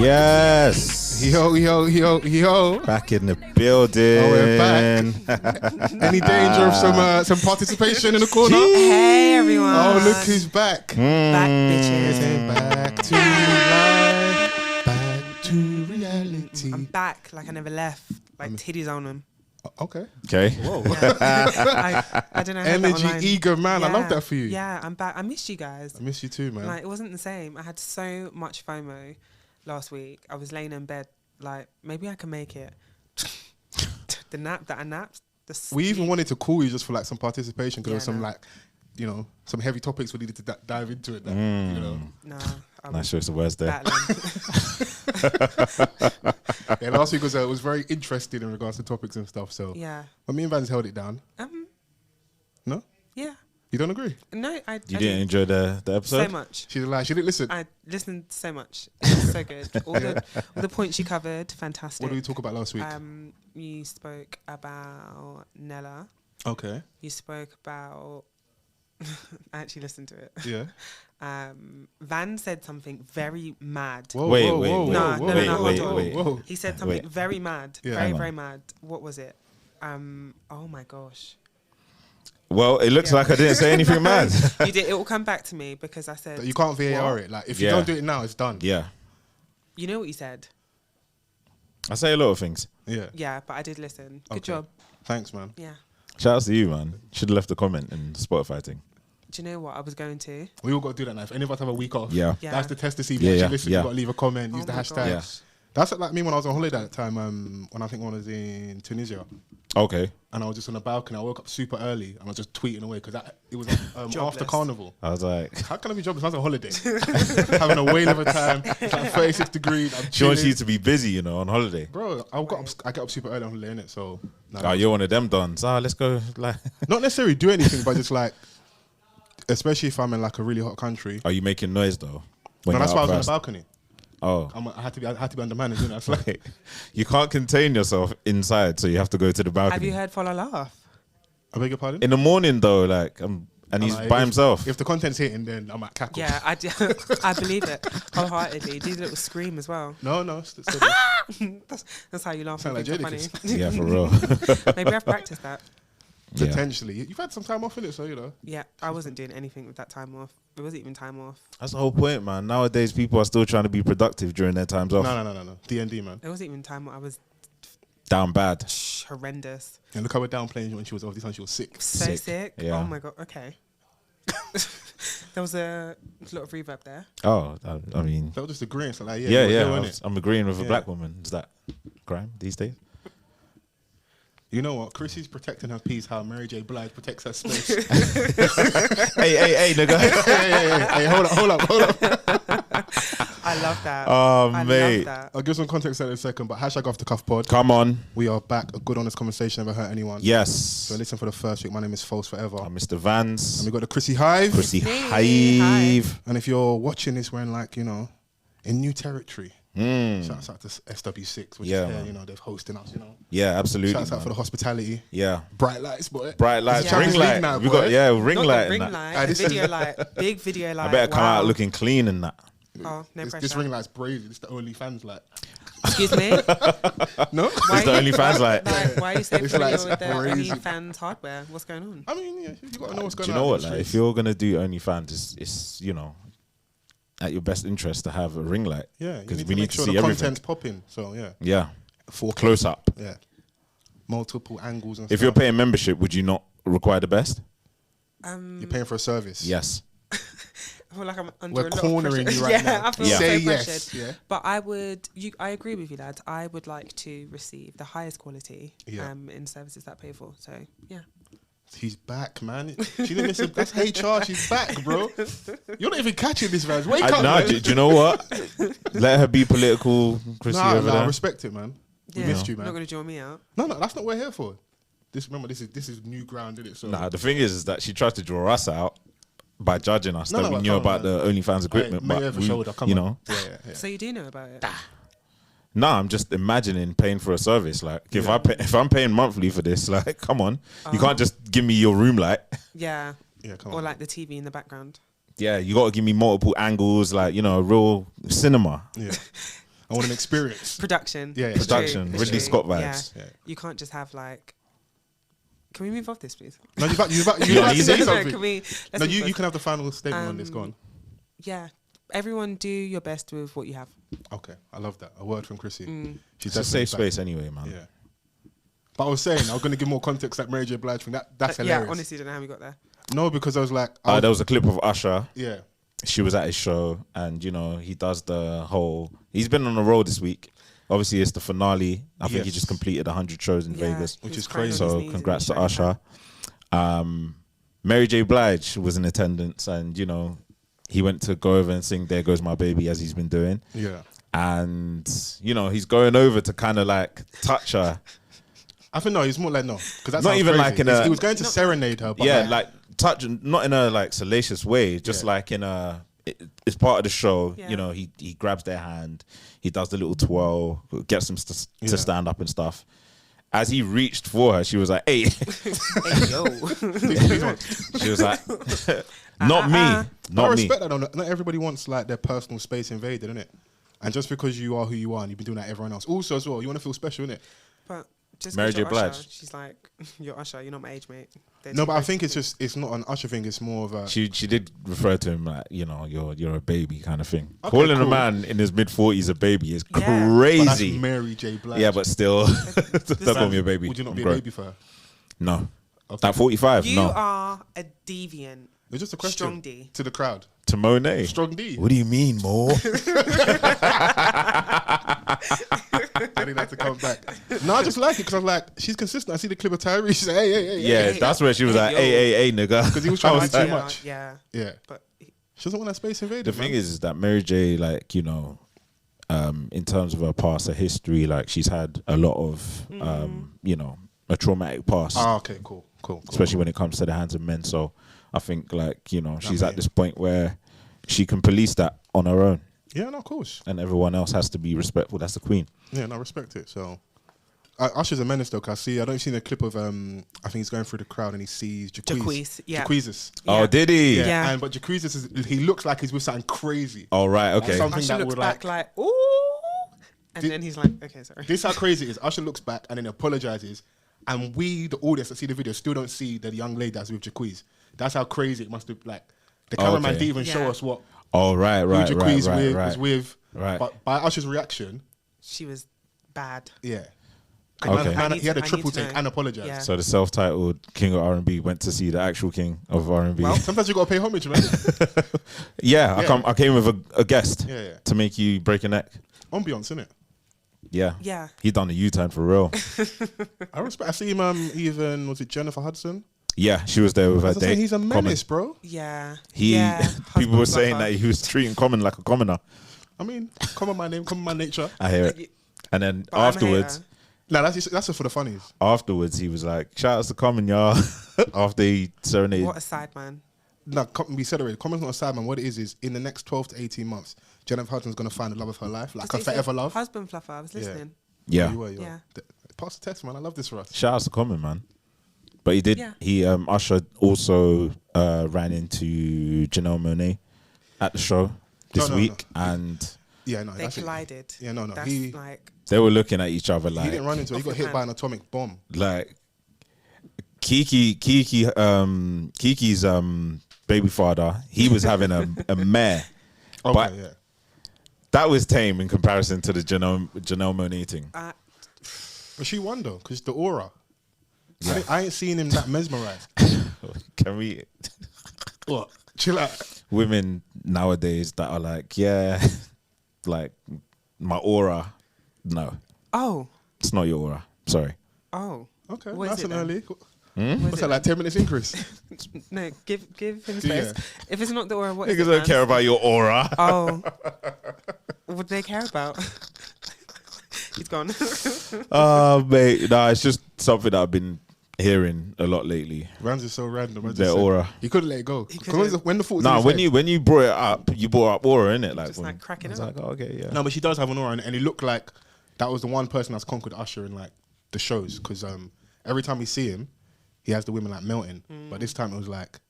Yes. Yo. Back in the building. Oh, we're back. Any danger of some participation in the corner? Hey, everyone. Oh, look who's back. Back, bitches. Back to life. Back to reality. I'm back like I never left. Like titties on them. Okay. Whoa. Yeah. I don't know. Energy, eager man. Yeah. I love that for you. Yeah, I'm back. I missed you guys. I miss you too, man. Like, it wasn't the same. I had so much FOMO last week. I was laying in bed like, maybe I can make it. The nap that I napped. We even wanted to call you just for like some participation because there was some no. like, you know, some heavy topics we needed to dive into it. You know. No. Nice choice of words there. Yeah, last week was very interesting in regards to topics and stuff. So Yeah. but me and Vans held it down. No? Yeah. You don't agree? No, You didn't enjoy the episode? so much. She didn't listen. I listened so much. It was so good. All the points you covered, fantastic. What did we talk about last week? You spoke about Nella. Okay. You spoke about. I actually listened to it. Yeah. Van said something very mad. Whoa, Wait, whoa, wait, whoa, wait. No, whoa, no, whoa, no, no, wait, hold on. wait. Whoa. He said something Wait. very mad. Yeah. Very, Hang very on. mad. What was it? Oh my gosh. Well, it looks like I didn't say anything mad. You did. It will come back to me because I said. You can't VAR What? it. Like if you don't do it now, it's done. Yeah. You know what you said? I say a lot of things. Yeah. Yeah, but I did listen. Good Okay. job. Thanks, man. Yeah. Shout out to you, man. Should have left a comment in the Spotify thing. Do you know what I was going to? We all got to do that now. If any of us have a week off, Yeah. Yeah. that's the test to see if Yeah, you yeah, actually listen. yeah. You got to leave a comment, use Oh the my hashtag. gosh. Yeah. That's like me when I was on holiday at the time. When I think I was in Tunisia, Okay. and I was just on the balcony. I woke up super early and I was just tweeting away because it was after Jobless. carnival. I was like, How can I be jobless? I was on holiday, having a whale of a time. It's like 36 degrees. I'm she wants chilling. you to be busy, you know, on holiday. Bro, I get up super early on holiday, innit? So Oh, you're one of them dons. Let's go. Like, not necessarily do anything, but just like, especially if I'm in like a really hot country. are you making noise though? No, that's why I was on the first? balcony. Oh, I had to be under managed, you know. That's like, you can't contain yourself inside, so you have to go to the balcony. Have you heard Follow Laugh? I beg your pardon. In the morning though, like, and he's by himself. If the content's hitting, then I might cackle. Yeah, I believe it wholeheartedly. Do the little scream as well. No. That's how you laugh. Sound and like think Jadakiss. funny. Yeah, for real. Maybe I've practiced that. Yeah. Potentially, you've had some time off in it, so you know. Yeah, I wasn't doing anything with that time off. It wasn't even time off. That's the whole point, man. Nowadays, people are still trying to be productive during their times off. No. D&D, man. It wasn't even time off. I was Down bad. horrendous. And look how we're downplaying when she was off. This time she was sick. So sick. Yeah. Oh my God. Okay. There was a lot of reverb there. Oh, I mean, That was just agreeing. So like, yeah. I'm agreeing with a Yeah. black woman. Is that crime these days? You know what? Chrissy's protecting her peace. How Mary J. Blige protects her space. hey, nigga. hey, hold up. I love that. Oh, I mate. love that. I'll give some context in a second, but hashtag #OffTheCuffPod. Come on. We are back. A good, honest conversation never hurt anyone. Yes. So listen for the first week. My name is Fols Forever. I'm Mr. Vans. And we got the Chrissy Hive. Chrissy Hey, Hive. And if you're watching this, we're in like, you know, in new territory. Mm. Shouts out to SW6, which Yeah, is there, man. you know, they're hosting us, you know. Yeah, absolutely. Shouts out man. for the hospitality. Yeah. Bright lights, boy. Bright lights. Yeah. Ring Champions light. League now, We got, boy. yeah, ring Not light. the ring and that. light, this video is- light, big video light. I better come wow. out looking clean and that. Oh, no This pressure. ring light's brazy. It's the only fans light. Excuse me. No? It's the only fans light. Why are you so It's familiar like with the crazy. OnlyFans hardware? What's going on? I mean, yeah, you got to know what's going Do on. you know what? in the Like, if streets. you're gonna do OnlyFans, it's you know, at your best interest to have a ring light. Yeah, because you we need need to to make see sure the everything. content's popping. So, yeah. Yeah, For close up. Yeah. Multiple angles and If stuff. you're paying membership, would you not require the best? You're paying for a service. Yes. I feel like I'm under We're a lot cornering of pressure. you right yeah, now. I feel Yeah. so Say pressured. yes. Yeah. But I agree with you, lads. I would like to receive the highest quality Yeah. in services that I pay for. So, yeah. He's back, man. She didn't miss it. That's HR. She's back, bro. You're not even catching this, man. Wake up, No, man. do you know what? Let her be political, Chrissy, over I there. respect it, man. We Yeah. missed you, You're not man. going to join me out. No, that's not what we're here for. This is new ground, isn't it? So Nah, the thing is that she tried to draw us out by judging us that we but knew come about on, the OnlyFans equipment. Mate, But for we, shoulder, come you on. know, Yeah. So you do know about it? no, I'm just imagining paying for a service. Like if I'm paying monthly for this, like come on, you can't just give me your room light. Yeah. Yeah, come Or on. like the TV in the background. Yeah, you got to give me multiple angles, like you know, real cinema. Yeah. I want an experience. Production. Yeah, yeah. Production. True, Ridley true. Scott vibes. Yeah. Yeah. You can't just have like. Can we move off this, please? No, you about to you say No, something. can we? No, let's you move can have the final statement on this. Go on. Yeah. Everyone do your best with what you have. Okay, I love that. A word from Chrissy. It's She's a definitely safe back. space anyway, man. Yeah. But I was saying, I was going to give more context that Mary J. Blige thing. That's hilarious. Yeah, honestly, don't know how we got there. No, because I was like, There was a clip of Usher. yeah. She was at his show, and you know he does the whole. He's been on the road this week. Obviously, it's the finale. I think he Yes. just completed 100 shows in Vegas, Which he was is crying crazy. on his so knees congrats in to the show. Usher. Mary J. Blige was in attendance, and you know he went to go over and sing "There Goes My Baby" as he's been doing. Yeah. And you know he's going over to kind of like touch her. I think no, he's more like no, because that's Not sounds even crazy. like in a- He was going to serenade her, but Yeah, like touch, not in a like salacious way, just Yeah. like in a. It's part of the show, Yeah. you know. He grabs their hand, he does the little twirl, gets them to Yeah. stand up and stuff. As he reached for her, she was like, "Hey," Hey, yo. Please don't. she was like, "Not me, I not me." respect that. Though. Not everybody wants like their personal space invaded, innit? And just because you are who you are and you've been doing that, everyone else also as well. You want to feel special, innit? But just Mary 'cause J. you're Blige. Usher, she's like, you're Usher, you're not my age, mate. They're No, too but I close think to it's me. just it's not an Usher thing. It's more of a She did refer to him like, you know, you're a baby kind of thing. Okay, Calling a cool. man in his mid-40s a baby is Yeah. but that's crazy. Mary J. Blige. Yeah, but still, don't call me a baby. Would you not I'm be a grown. baby for her? No. Okay. At 45, You no. are a deviant. It's just a question Strong D. to the crowd. To Monet. Strong D. What do you mean, Mo? I didn't have to come back. No, I just like it because I was like, she's consistent. I see the clip of Tyrese. She's like, hey. Yeah, hey, that's where she was hey, like, yo. hey, nigga. Because he was trying I to was do too like- much. Yeah. Yeah. But She doesn't want that space invaded. The thing man. is that Mary J, like, you know, in terms of her past, her history, like, she's had a lot of, you know, a traumatic past, Ah, okay, cool. especially when it comes to the hands of men. So I think, like, you know, she's may- at this point where she can police that on her own, Yeah, no, of course. and everyone else has to be respectful. That's the queen. Yeah, no, I respect it. So, Usher's a menace though. Cause I don't see the clip of I think he's going through the crowd and he sees Jacquees, yeah. Jacquees. Oh, Yeah. did he? Yeah. And but Jacquees he looks like he's with something crazy. Oh, right, okay. Something Usher that looks would back like, ooh. And Did- then he's like, okay, sorry. This is how crazy it is. Usher looks back and then apologizes, and we, the audience that see the video, still don't see the young lady that's with Jacquees. That's how crazy it must have. Like the cameraman okay. didn't even show Yeah. us what Oh, right, who right, Jacquees right, was with. Right. But by Usher's reaction, She was bad. yeah. Okay. Man, I he had a need triple to take know. and apologized. Yeah. So the self-titled king of R&B went to see the actual king of R&B. Well, Sometimes you gotta pay homage, man. yeah, Yeah. I came with a guest Yeah, yeah. to make you break your neck. Ambiance, innit? Yeah. Yeah. He done the U-turn for real. I respect. I see him. Even was it Jennifer Hudson? Yeah, she was there with her As I say, date. he's a Common. menace, bro. Yeah. He yeah. people were Husband saying fluffer. that he was treating Common like a commoner. I mean, come on, my name, come on, my nature. I hear it. And then But I'm a afterwards, hater. No, that's just for the funnies. afterwards he was like, "Shout out to Common, y'all." After he serenaded. What a side man. No, we said already. Common's not a sad man. What it is in the next 12 to 18 months, Jennifer Hudson's gonna find the love of her life, like her Just say forever love. Husband fluffer. I was listening. Yeah. You were. Yeah. Pass the test, man. I love this for us. Shout out to Common, man. But he did. Yeah. He Usher also ran into Janelle Monáe at the show this No. week, and Yeah, no, They that's it. collided. Yeah, no. That's He like, they were looking at each other he like, didn't run into it. He got Off hit the by pan. an atomic bomb. like Kiki's baby father. He was having a mare. Okay, But- yeah. That was tame in comparison to the Janelle Monáe thing. But she won though, because the aura. I ain't seen him that mesmerized. Can we? What? Chill out. Women nowadays that are like, yeah, like my aura. No, oh, it's not your aura. Sorry. oh. Okay, What is that's it an then? early. What What's is that, it like 10 minutes increase? No, give him Yeah. space. If it's not the aura, what is Niggas it, don't man? care about your aura. Oh, what do they care about? He's gone. Oh, mate. Nah, it's just something that I've been hearing a lot lately. Vans is so random. I just Their said- aura. He couldn't let it go. He 'Cause couldn't. when the thought was Nah, in his when head- you brought it up, you brought up aura, innit? Like, Just when- like cracking I was up. like, oh, okay, yeah. No, but she does have an aura, and it looked like that was the one person that's conquered Usher in like the shows. Because every time we see him, he has the women like melting. But this time it was like,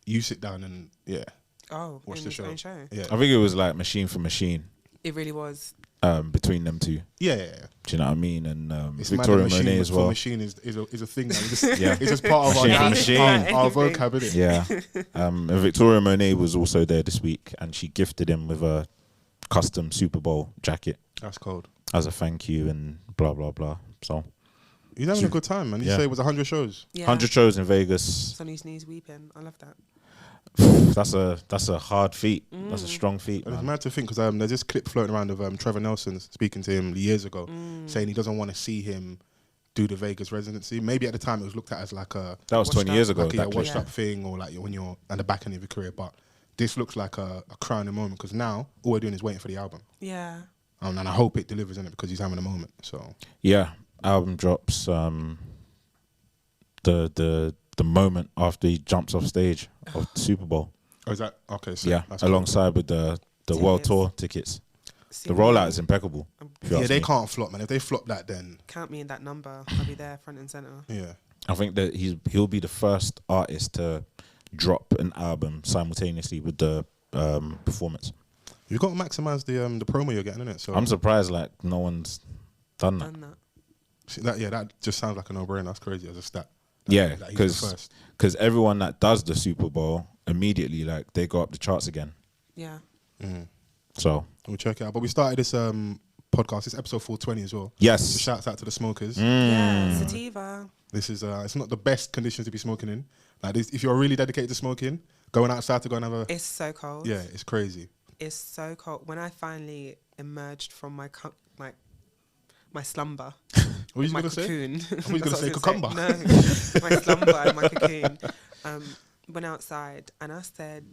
you sit down and Oh, watch in the his show. own show. Yeah, I think it was like machine for machine. It really was. between them two. Yeah. Do you know what I mean? And It's Victoria mad that Monet as well. Machine is a thing now. It's just, Yeah. it's just part of Machine. our vocab, isn't it? Yeah. And Victoria Monet was also there this week, and she gifted him with a custom Super Bowl jacket That's cold. as a thank you and blah, blah, blah. So, He's having a good time, man. You Yeah. say it was 100 shows. Yeah. 100 shows in Vegas. Sonny's knees weeping. I love that. That's a hard feat. That's a strong feat, And it's man. mad to think because there's this clip floating around of Trevor Nelson speaking to him years ago, saying he doesn't want to see him do the Vegas residency. Maybe at the time it was looked at as like a That was 20 years ago. like a that clip. washed up thing, or like when you're at the back end of your career. But this looks like a crowning moment because now all we're doing is waiting for the album, Yeah. and I hope it delivers in it because he's having a moment. So Yeah, album drops. The moment after he jumps off stage of the Super Bowl. is that okay? So Yeah, that's alongside with the world Tickets. tour tickets. The See, rollout is impeccable. if you cool. Yeah, ask they me. can't flop, man. If they flop that, then Count me in that number. I'll be there front and center. yeah. I think that he'll be the first artist to drop an album simultaneously with the performance. You've got to maximize the promo you're getting in it. So I'm surprised like no one's done that. Done that. see, that just sounds like a no-brainer. That's crazy as a stat. Yeah, That he's the first. because everyone that does the Super Bowl immediately like they go up the charts again. Yeah. So We'll check it out. But we started this podcast. It's episode 420 as well. yes, So shouts out to the smokers. Yeah. Sativa. This is it's not the best conditions to be smoking in. Like this, if you're really dedicated to smoking, going outside to go and have a It's so cold. yeah, it's crazy. It's so cold. When I finally emerged from my slumber, What are you my gonna say? cocoon. I thought you That's were gonna what say I was cucumber. No, my slumber and my cocoon. Went outside and I said,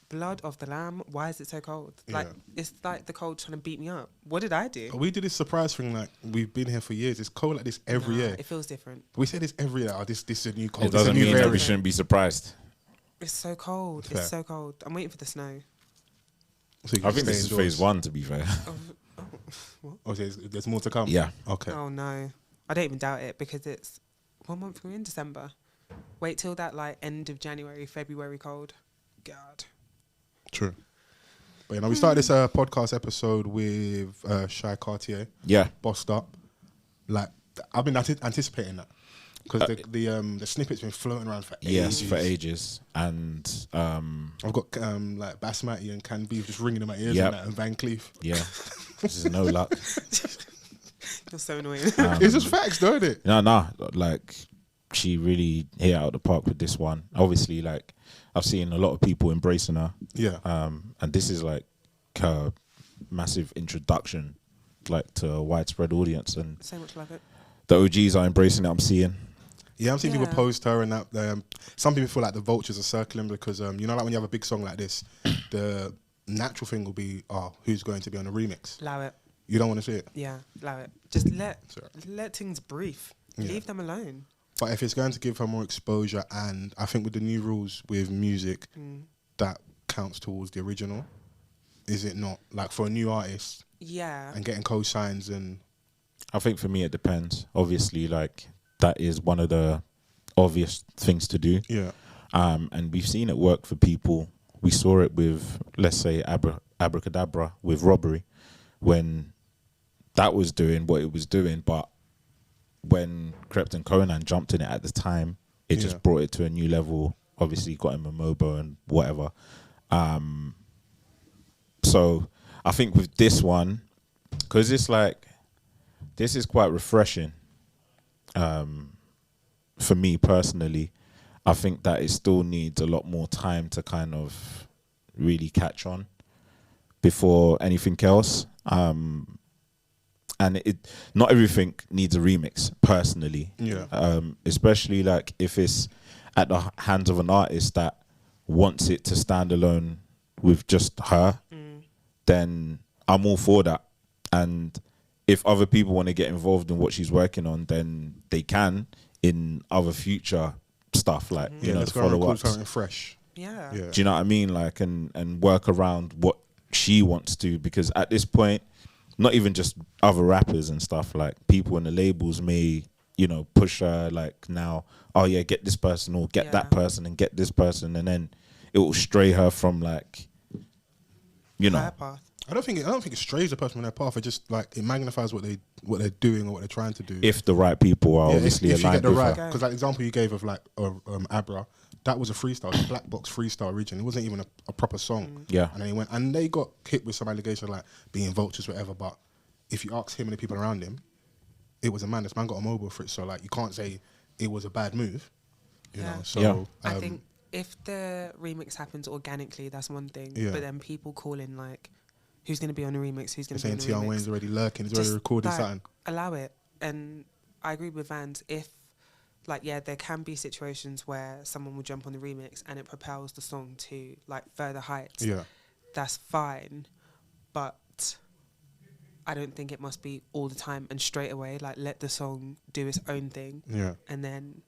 "Blood of the lamb. Why is it so cold? Like Yeah. it's like the cold trying to beat me up. What did I do? We did this surprise thing. Like we've been here for years. It's cold like this every Nah, year. It feels different. We say this every year. Oh, this is a new cold. it This is a doesn't new mean that we variant. shouldn't be surprised. It's so cold. Fair. It's so cold. I'm waiting for the snow. So you I can think stay this is indoors. phase one. To be fair, Oh, so there's more to come. yeah. Okay. Oh no, I don't even doubt it because it's 1 month we're in December. Wait till that like end of January, February cold. God. True. But we started this podcast episode with SHAQY Cartier, Yeah, Bossed Up. Like I've been anticipating that because the snippet's been floating around for yes, ages. for ages, and I've got like Basmati and Can Beef just ringing in my ears Yep. and that, and Van Cleef. yeah, this is no luck. You're so annoying. It's just facts, though, isn't it? No, like she really hit it out of the park with this one. Obviously, like I've seen a lot of people embracing her. Yeah. And this is like her massive introduction, like to a widespread audience, and So much love it. the OGs are embracing it. I'm seeing. Yeah, I'm seeing people Yeah. post her and that. Some people feel like the vultures are circling because you know, like when you have a big song like this, the natural thing will be, oh, who's going to be on the remix? Allow it. You don't want to see it. Yeah, allow it. Just Sorry. let things breathe. Yeah. Leave them alone. But if it's going to give her more exposure, and I think with the new rules with music, that counts towards the original, is it not? Like for a new artist Yeah. and getting co-signs and I think for me it depends. Obviously, like that is one of the obvious things to do. yeah, And we've seen it work for people. We saw it with, let's say, Abracadabra with Robbery, when that was doing what it was doing, but when Krept and Conan jumped in it at the time, it Yeah. just brought it to a new level. Obviously, got him a MOBO and whatever. So I think with this one, because it's like, this is quite refreshing. For me personally, I think that it still needs a lot more time to kind of really catch on before anything else. And not everything needs a remix personally. Yeah. Especially like if it's at the hands of an artist that wants it to stand alone with just her, then I'm all for that. And if other people want to get involved in what she's working on, then they can in other future stuff, like you know, let's the go and record follow-ups. something fresh. Yeah. Yeah. Do you know what I mean? Like, and work around what she wants to, because at this point, not even just other rappers and stuff, like people in the labels may, you know, push her like now, oh yeah, get this person or get that Yeah. person and get this person, and then it will stray her from like, you know, Her path. I don't think it strays the person from their path. It just like it magnifies what they're doing or what they're trying to do. If the right people are obviously if you aligned get the with right, her. because like example you gave of like Abra, that was a freestyle, it was a black box freestyle originally. It wasn't even a proper song. Yeah. And then he went and they got hit with some allegations like being vultures, whatever. But if you ask him and the people around him, it was a man. This man got a mobile for it, so like you can't say it was a bad move. You know. So I think if the remix happens organically, that's one thing. Yeah. But then people calling like, who's going to be on the remix? Who's going to be on the saying remix? Tion Wayne's already lurking. He's already recorded like, something. Allow it. And I agree with Vans. If like there can be situations where someone will jump on the remix and it propels the song to like further heights. Yeah. That's fine, but I don't think it must be all the time and straight away. Like let the song do its own thing. Yeah. And then.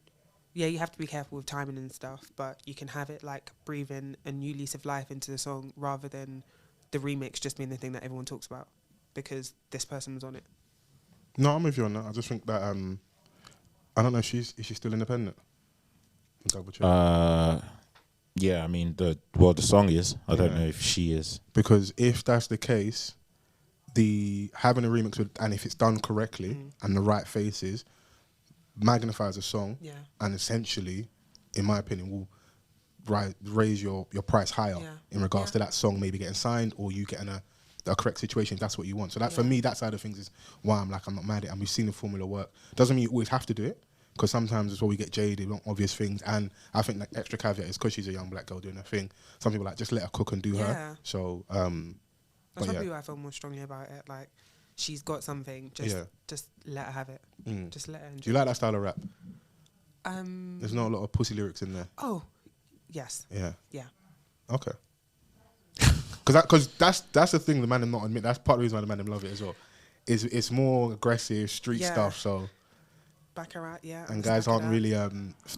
Yeah, you have to be careful with timing and stuff, but you can have it like breathing a new lease of life into the song rather than the remix just being the thing that everyone talks about because this person was on it. No, I'm with you on that. I just think that I don't know. Is she still independent? Double check. Yeah, I mean the song is. I don't know if she is. Because if that's the case, having a remix and if it's done correctly and the right faces. Magnifies a song and essentially, in my opinion, will raise your price higher in regards to that song maybe getting signed or you getting a correct situation if that's what you want. So that for me, that side of things is why I'm not mad at it. And we've seen the formula work. Doesn't mean you always have to do it because sometimes it's where we get jaded on obvious things. And I think that extra caveat is because she's a young black girl doing her thing. Some people like just let her cook and do her. So that's probably why I feel more strongly about it. Like. She's got something. Just let her have it. Just let her enjoy. Do you like that style of rap? There's There's not a lot of pussy lyrics in there. Oh, yes. Yeah. Yeah. Okay. Because that's the thing the man them not admit. That's part of the reason why the man them love it as well. It's more aggressive street stuff. So. Baccarat, yeah. And guys aren't really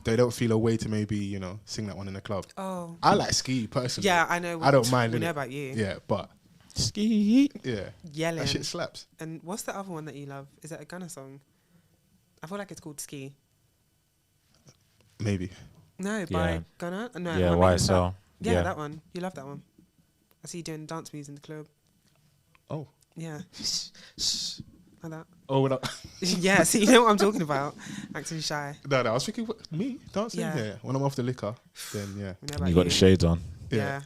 they don't feel a way to maybe sing that one in the club. Oh. I like ski personally. Yeah, I know. I don't mind. We know about you. Yeah, but. Ski. Yeah. Yelling. That shit slaps. And what's the other one that you love? Is it a Gunna song? I feel like it's called Ski. Maybe. No, by Gunna? No. Yeah, YSL. Yeah, that one. You love that one. I see you doing dance moves in the club. Oh. Yeah. Like that. Oh, what up? Yeah, see, you know what I'm talking about. Acting shy. No, I was thinking, me? Dancing? Yeah. When I'm off the liquor, then You got the shades on. Yeah.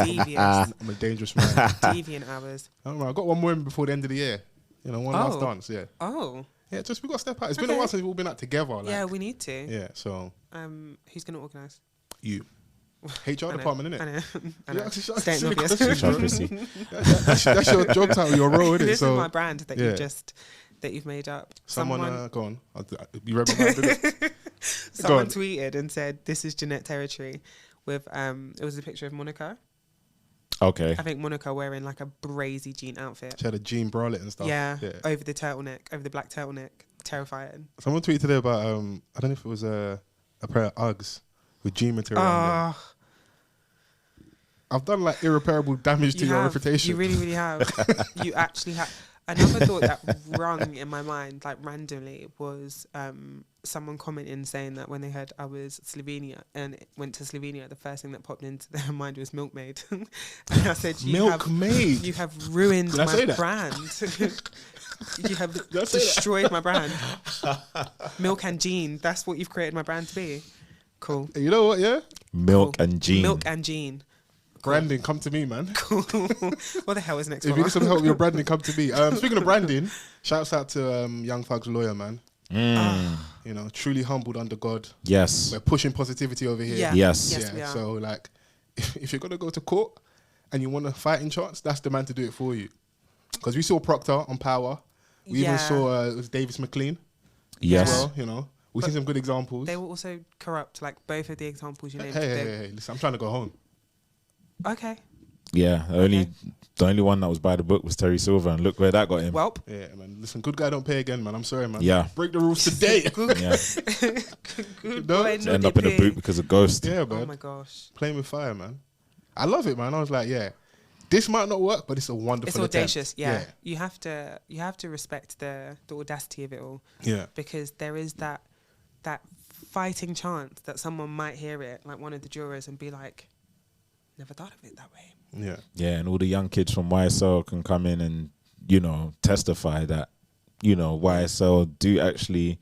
Devious. I'm a dangerous man. Deviant hours. I don't know. I got one more in before the end of the year. One last dance, Oh. Yeah, just we got to step out. It's been a while since we've all been out together. Like, yeah, we need to. Yeah, so. Who's going to organise? You. HR department, innit? I know. Stating obvious. SHAQY Chrissy. That's your job title, your role, innit? This is my brand that you've made up. Someone go on. You read my mind, didn't Someone tweeted and said, "This is Jeanette territory." With it was a picture of Monica. Okay. I think Monica wearing like a brazy jean outfit. She had a jean bralette and stuff. Yeah. Over the turtleneck, over the black turtleneck. Terrifying. Someone tweeted today about I don't know if it was a pair of Uggs with jean material on there. I've done like irreparable damage to your reputation. You really, really have. You actually have. Another thought that rung in my mind, like randomly, was someone commenting saying that when they heard I was Slovenia and went to Slovenia, the first thing that popped into their mind was Milkmaid. And I said, Milkmaid. You have ruined my brand. You have destroyed my brand. Milk and Jean. That's what you've created my brand to be. Cool. You know what? Yeah. Milk and Jean. Milk and Jean. Branding, come to me, man. Cool. What the hell is next? If you need some help with your branding, come to me. Speaking of branding, shouts out to Young Thugs lawyer, man. Truly humbled under God. Yes. We're pushing positivity over here. Yeah. Yes. We are. So like, if you're gonna go to court and you want a fighting chance, that's the man to do it for you. Because we saw Proctor on Power. We even saw it was Davis McLean. Yes. As well, we've seen some good examples. They were also corrupt, like both of the examples you named. Hey, listen, I'm trying to go home. Okay. Yeah, the only one that was by the book was Terry Silver, and look where that got him. Welp. Yeah, man. Listen, good guy don't pay again, man. I'm sorry, man. Yeah. Break the rules today. Good boy, to end up in a boot because of Ghost. Yeah, man. Oh my gosh. Playing with fire, man. I love it, man. I was like, this might not work, but it's a wonderful It's audacious, yeah. You have to respect the audacity of it all. Yeah. Because there is that fighting chance that someone might hear it, like one of the jurors, and be like, never thought of it that way. Yeah. Yeah, and all the young kids from YSL can come in and, you know, testify that, you know, YSL do actually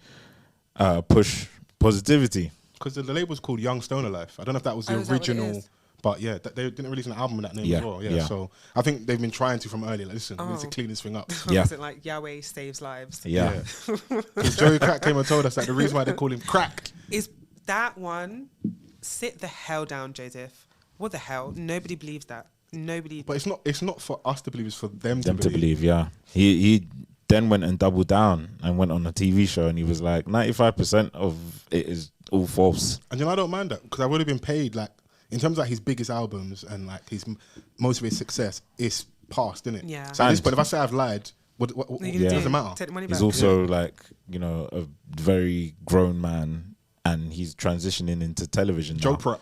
push positivity. Because the label's called Young Stoner Life. I don't know if that was the original, but yeah, they didn't release an album with that name as well. Yeah, so I think they've been trying to from earlier. Like, listen, we need to clean this thing up. Yeah. Was it like Yahweh saves lives? Yeah. Because Joey Crack came and told us that the reason why they call him Crack is that one. Sit the hell down, Joseph. What the hell? Nobody believes that. Nobody. But it's not for us to believe. It's for them to believe. Yeah. He then went and doubled down and went on a TV show and he was like, 95% of it is all false. And you know, I don't mind that because I would have been paid, like, in terms of like his biggest albums and like his most of his success is past, isn't it? Yeah. So at this point, if I say I've lied, what doesn't matter? Take the money back. He's also like, you know, a very grown man and he's transitioning into television now. Jopra.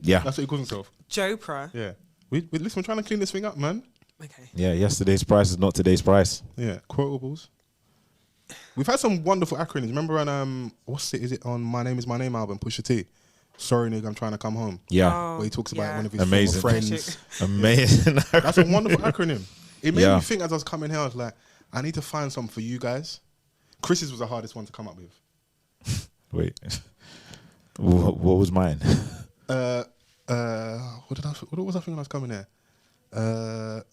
Yeah. That's what he calls himself. Jopra. Yeah. Listen, we're trying to clean this thing up, man. Okay. Yeah, yesterday's price is not today's price. Yeah, quotables. We've had some wonderful acronyms. Remember on is it on My Name Is My Name album, Pusha T? Sorry, nigga, I'm trying to come home. Yeah. Where he talks about one of his amazing former friends. Amazing. That's a wonderful acronym. It made me think as I was coming here, I was like, I need to find something for you guys. Chris's was the hardest one to come up with. Wait. What was mine? What was I thinking when I was coming here?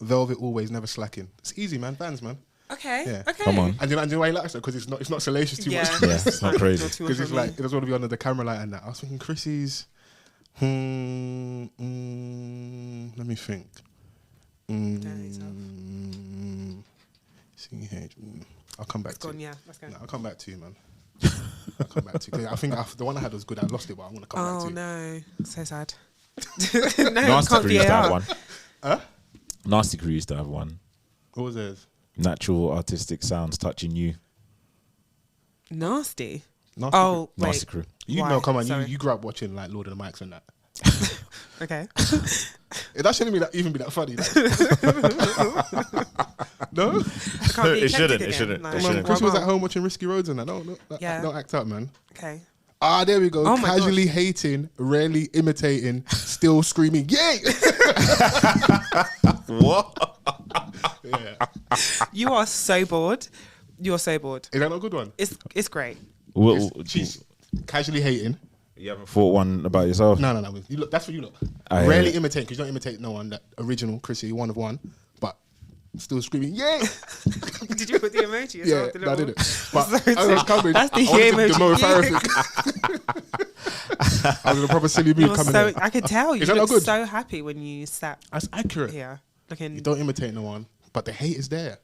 Velvet Always Never Slacking. It's easy, man. Vans, man. Okay. Yeah. Okay. Come on. And you know why he likes it? Because it's not salacious too much. Yeah, it's not crazy. Because it's like, it doesn't want to be under the camera light and that. I was thinking Chrissy's, let me think. I'll come back to you. Yeah, let's go. No, I'll come back to you, man. I'll come back to you. I think the one I had was good. I lost it, but I want to come back to you. Oh, no. So sad. Nasty Crew used to have one. Huh? Nasty Crew used to have one. What was theirs? Natural artistic sounds touching you. Nasty? Nasty Oh, Crew. wait. Nasty Crew. You know, come on, Sorry. you grew up watching like Lord of the Mics and that. Okay. That shouldn't even be that funny. No? It shouldn't. Like, Chris was at home watching Risky Roads and that. Don't act up, man. Okay. Ah, there we go. Oh my Casually hating, rarely imitating, still screaming, yay! What? Yeah. You are so bored. You're so bored. Is that not a good one? It's great. She's casually hating. You haven't thought one about yourself? No. You look, that's what you look. I Rarely imitate, because you don't imitate no one. That original Chrissy, one of one, but still screaming, yay! Did you put the emoji? Yeah, no, I didn't. But I was coming. That's the I wanted emoji. the Mo Farah thing. I was in a proper silly mood coming in. I could tell you Is that not looked good? so happy when you sat That's accurate. here. Looking. You don't imitate no one, but the hate is there.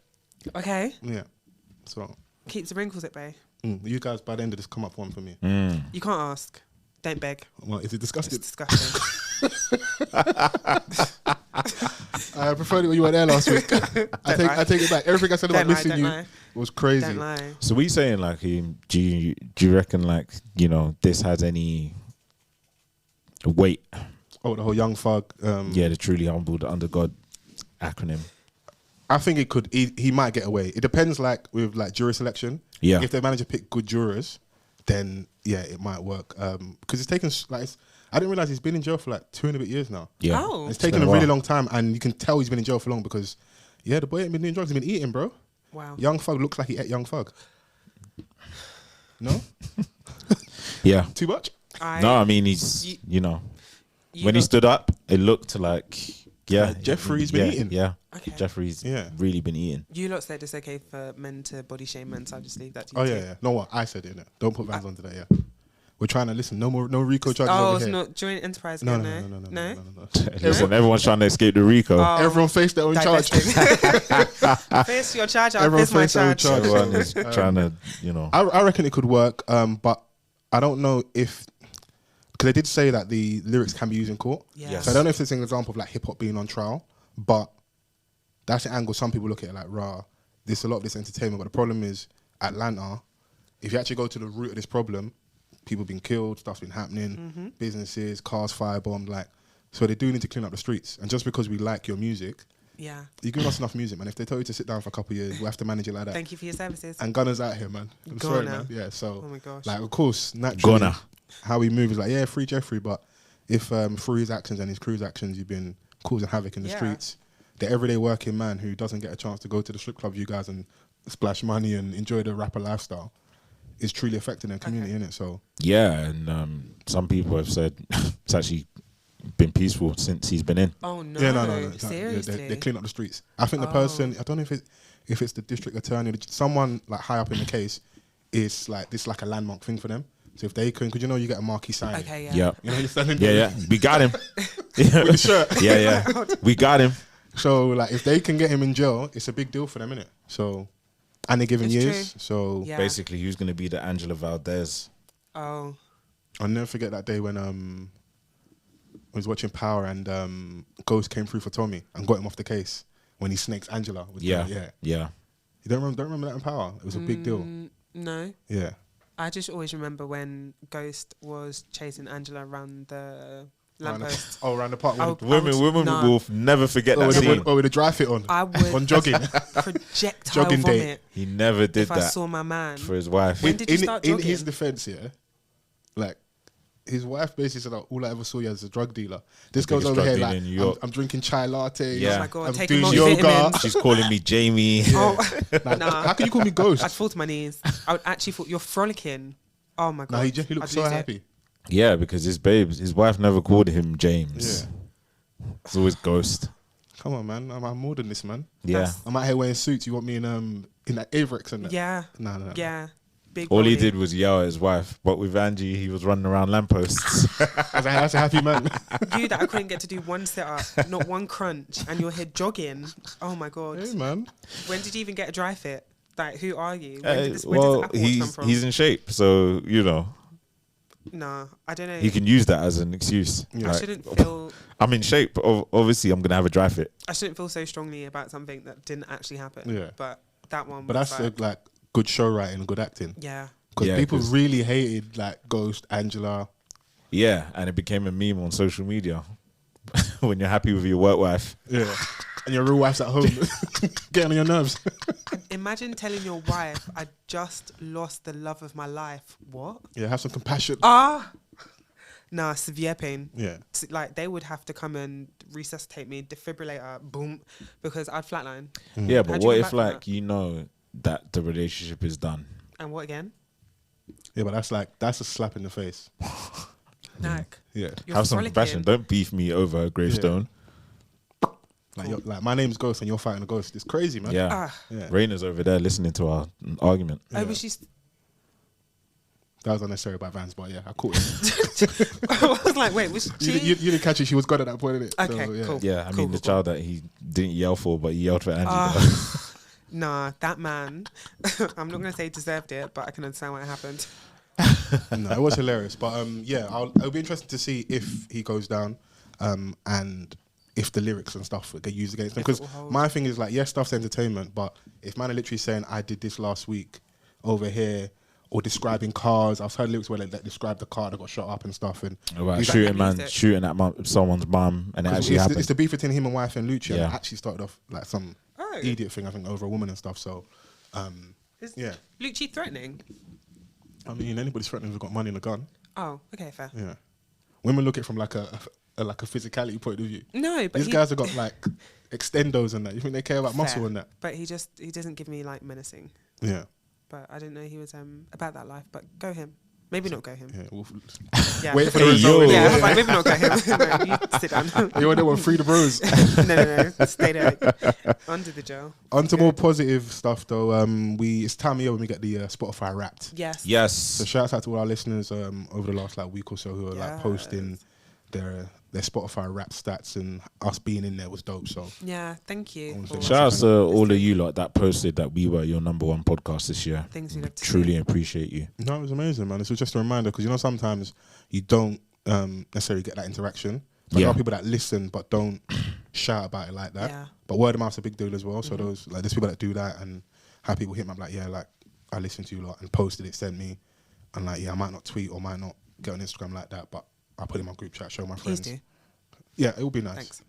Okay. Yeah. So, Keeps the wrinkles at bay. you guys by the end of this come up one for me. You can't ask. Don't beg. Well, is it disgusting? It's disgusting. I preferred it when you were there last week. I take it back. Everything I said about missing you was crazy. Don't lie. So we saying like, do you reckon like, you know, this has any weight? Oh, the whole Young Thug. Yeah, the truly humbled under God acronym. I think it could. He might get away. It depends, like with like jury selection. Yeah. If they manage to pick good jurors, then yeah, it might work. Because it's taken like I didn't realize he's been in jail for like 2 and a bit years now. Yeah. Oh. It's taken a really long time, and you can tell he's been in jail for long because yeah, the boy ain't been doing drugs. He's been eating, bro. Wow. Young Thug looks like he ate Young Thug. No. Yeah. Too much. No, I mean he's you know when he stood up, it looked like Jeffrey's been eating. Yeah. Okay. Jeffrey's really been eating. You lot said it's okay for men to body shame men, so I'll just leave that to you. Oh yeah. No, what I said it. innit? Don't put Vans onto that. Yeah. We're trying to listen. No RICO charges over it's here. not joint enterprise. No. Listen, everyone's trying to escape the RICO. Everyone face their own charge. Face your charge. Everyone Face my face their own charge. charge. Everyone is trying to, you know. I reckon it could work, but I don't know if because they did say that the lyrics can be used in court. Yeah. So I don't know if it's an example of like hip hop being on trial, but that's the angle some people look at it like, rah, there's a lot of this entertainment. But the problem is Atlanta, if you actually go to the root of this problem, people been killed, stuff's been happening, businesses, cars firebombed, like, so they do need to clean up the streets. And just because we like your music, Yeah. you give us enough music, man. If they tell you to sit down for a couple of years, we have to manage it like that. Thank you for your services. And Gunna's out here, man. I'm sorry, Gunna. man. Yeah, so, Oh my gosh. like, of course, naturally, Gunna. how we move is like, yeah, free Jeffrey, but if through his actions and his crew's actions, you've been causing havoc in the streets. The everyday working man who doesn't get a chance to go to the strip club, you guys, and splash money and enjoy the rapper lifestyle is truly affecting their community, innit? So yeah, and some people have said it's actually been peaceful since he's been in. Oh no! Yeah, no. Seriously, they clean up the streets. I think the person, I don't know if it's the district attorney, someone like high up in the case, is like this like a landmark thing for them. So if they can, because you know you get a marquee sign. Okay, yeah. Yeah. You know you're standing Yeah, we got him. with the shirt. Yeah, we got him. So like if they can get him in jail, it's a big deal for them, innit? So, and they're giving It's years. true. So Basically, who's going to be the Angela Valdez? Oh. I'll never forget that day when I was watching Power and Ghost came through for Tommy and got him off the case when he snakes Angela. Yeah. You don't remember that in Power? It was a big deal. No. Yeah. I just always remember when Ghost was chasing Angela around the lamppost. Around the park. Women will never forget that scene. With a dry fit on. I would on jogging. Projectile Jogging vomit. date. He never did if that. I saw my man for his wife. When did you start in jogging? his defense, yeah, like his wife basically said, all I ever saw you as a drug dealer. This goes over here like, I'm drinking chai latte. Yeah. Oh my God, I'm taking doing yoga. multivitamins. She's calling me Jamie. Oh, Like, nah. how can you call me Ghost? I'd fall to my knees. I would actually fall. You're frolicking. Oh my God. Nah, he looks so happy. Yeah, because his wife never called him James. Yeah. It's always Ghost. Come on, man. I'm more than this, man. Yeah. I'm out here wearing suits. You want me in that Avrex and that? Yeah. No. Yeah. Big All he body. did was yell at his wife, but with Angie, he was running around lampposts. That's a happy man. You that I couldn't get to do one sit up, not one crunch, and you're here jogging. Oh my God. Hey, man. When did you even get a dry fit? Like, who are you? Well, Where does the Apple Watch come from? he's in shape, so Nah, I don't know. he can use that as an excuse. Yeah. I shouldn't feel. I'm in shape. Obviously, I'm gonna have a dry fit. I shouldn't feel so strongly about something that didn't actually happen. Yeah. But that one. But was that's like good show writing and good acting. Yeah. Because Yeah, people 'cause- really hated like Ghost, Angela. Yeah, and it became a meme on social media. When you're happy with your work wife. Yeah. And your real wife's at home getting on your nerves. Imagine telling your wife, I just lost the love of my life. What? Yeah, have some compassion. Nah, severe pain. Yeah. Like, they would have to come and resuscitate me, defibrillator, boom, because I'd flatline. Yeah, but How'd you what come if back from like that? you know that the relationship is done? And what again? Yeah, but that's a slap in the face. Like, Yeah. you're Have some frolicking. compassion. Don't beef me over a gravestone. Like my name's Ghost and you're fighting a ghost. It's crazy, man. Yeah. Yeah. Raina's over there listening to our argument. Oh, but she's. That was unnecessary by Vans, but yeah, I caught it. I was like, wait, was she? you didn't catch it. She was gone at that point, innit? Okay, So, yeah. cool. Yeah, I Cool, mean the cool, child that he didn't yell for, but he yelled for Angie. Nah, that man. I'm not going to say he deserved it, but I can understand why it happened. No, it was hilarious. But yeah, it'll be interesting to see if he goes down and if the lyrics and stuff get used against him. If it Because will hold. my thing is like, yes, stuff's entertainment, but if man are literally saying, I did this last week over here, or describing cars, I've heard lyrics where they describe the car that got shot up and stuff. And About he's shooting like- man, shooting at someone's mum, and it actually it's, happened. it's the beef between him and wife and Lucci, and Yeah. it actually started off like some Oh. idiot thing, I think, over a woman and stuff. So, Is yeah. Lucci threatening? I mean, anybody's threatening who's got money and a gun. Oh, okay, fair. Yeah. Women look at it from like a physicality point of view. No, but These guys have got like extendos and that. You think they care about muscle Fair. and that? But he doesn't give me like menacing. Yeah. But I didn't know he was about that life. But go him. Maybe not go him. Yeah. We'll Yeah. wait for the Hey, result. yo. Yeah, I Yeah. was like, maybe not go him. No, you sit down. You want to free the bros. no. Stay there. Under the jail. On to more positive stuff though. It's time of year when we get the Spotify Wrapped. Yes. Yes. So shouts out to all our listeners over the last like week or so who are like posting their Spotify Wrapped stats, and us being in there was dope. So Yeah, thank you. I wanna for say Shout out to all of you lot that posted that we were your #1 podcast this year. things we love to Truly see. appreciate you. no, it was amazing, man. This was just a reminder because sometimes you don't necessarily get that interaction. Like, there are people that listen but don't shout about it like that. Yeah. But word of mouth's a big deal as well. So there's people that do that and have people hit me up like, yeah, like I listened to you lot and posted it, sent me, and like, yeah, I might not tweet or might not get on Instagram like that, but I put it in my group chat, show my friends. Please do. Yeah, it would be nice. Thanks.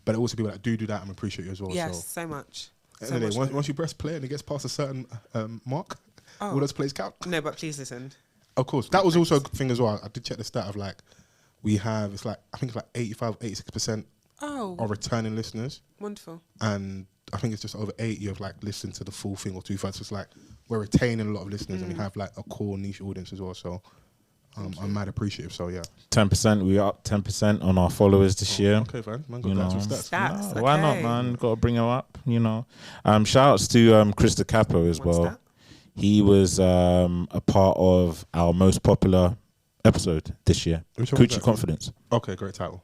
But also people that do that and appreciate you as well. Yes, So so much. at the So end of much the day, for once you press play and it gets past a certain mark, all Oh. those plays count. No, but please listen. Of course. That was also a good thing as well. I did check the stat of like, we have, I think it's like 85, 86% are returning listeners. Wonderful. And I think it's just over 80 have like listened to the full thing or 2/3. So it's like we're retaining a lot of listeners and we have like a core niche audience as well. So I'm mad appreciative. So yeah, 10%. We up 10% on our followers this year. Okay, fine. Man, got some stats. No, why not, man? Got to bring them up. Shout outs to Chris the Capo as well. That? He was a part of our most popular episode this year. Coochie Confidence. Okay, great title.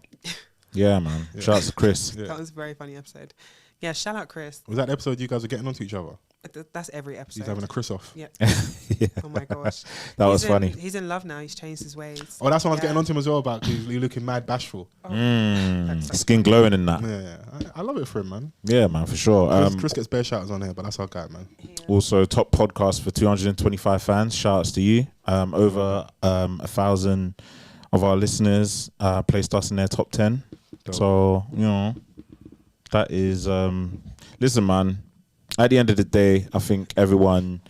Yeah, man. Yeah. Shout out to Chris. Yeah. That was a very funny episode. Yeah, shout out Chris. Was that the episode you guys were getting onto each other? That's every episode. He's having a Chris off. Yeah. Yeah. Oh my gosh. That was funny. He's in love now. He's changed his ways. Oh, that's what I was getting onto him as well about. He's looking mad bashful. Oh. Skin glowing in that. Yeah. I love it for him, man. Yeah, man, for sure. Chris gets bare shout outs on here, but that's our guy, man. Yeah. Also, top podcast for 225 fans. Shout outs to you. Over 1,000 of our listeners placed us in their top 10. Dope. So, that is... listen, man, at the end of the day, I think everyone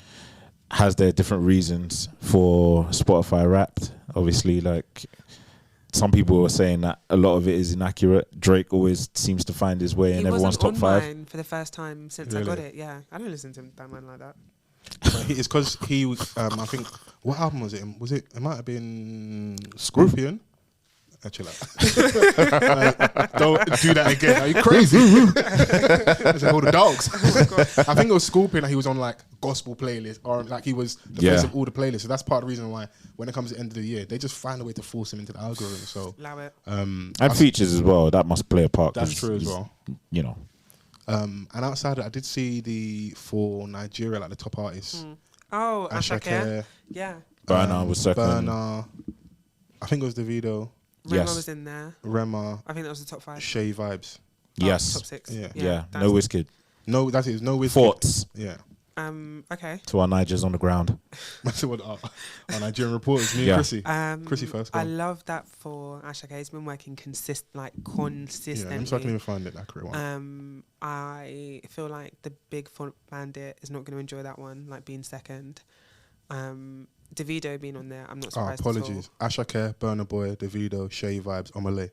has their different reasons for Spotify Wrapped. Obviously, like, some people were saying that a lot of it is inaccurate. Drake always seems to find his way in everyone's top 5. He wasn't on mine for the first time since I got it, yeah. I don't listen to that man like that. It's because he was, I think, what album was it? It might have been Scorpion. Chill out. Don't do that again. Are you crazy? It's all the dogs. I think it was Scorpion that he was on like gospel playlist or like he was the face of all the playlists. So that's part of the reason why when it comes to the end of the year, they just find a way to force him into the algorithm. So allow it. And features as well. That must play a part. That's true as well. And outside of it, I did see for Nigeria like the top artists. Oh, SHAQY. Yeah. Burna was second. Burna. I think it was Davido. Rema was in there. Rema. I think that was the top 5. SHAQY Vibes. Yes. Top 6. Yeah. No Wizkid. No, that's it. No Wizkid. Thoughts. Yeah. Okay. To our Nigers on the ground. Our Nigerian reporters, me and Chrissy. Chrissy first. I love that for SHAQY. He's been working consistently. Yeah, I'm sorry I can even find it accurate one. I feel like the Big Font Bandit is not going to enjoy that one, like being second. Davido being on there, I'm not surprised. Apologies. SHAQY, Burna Boy, Davido, SHAQY Vibes, Omale.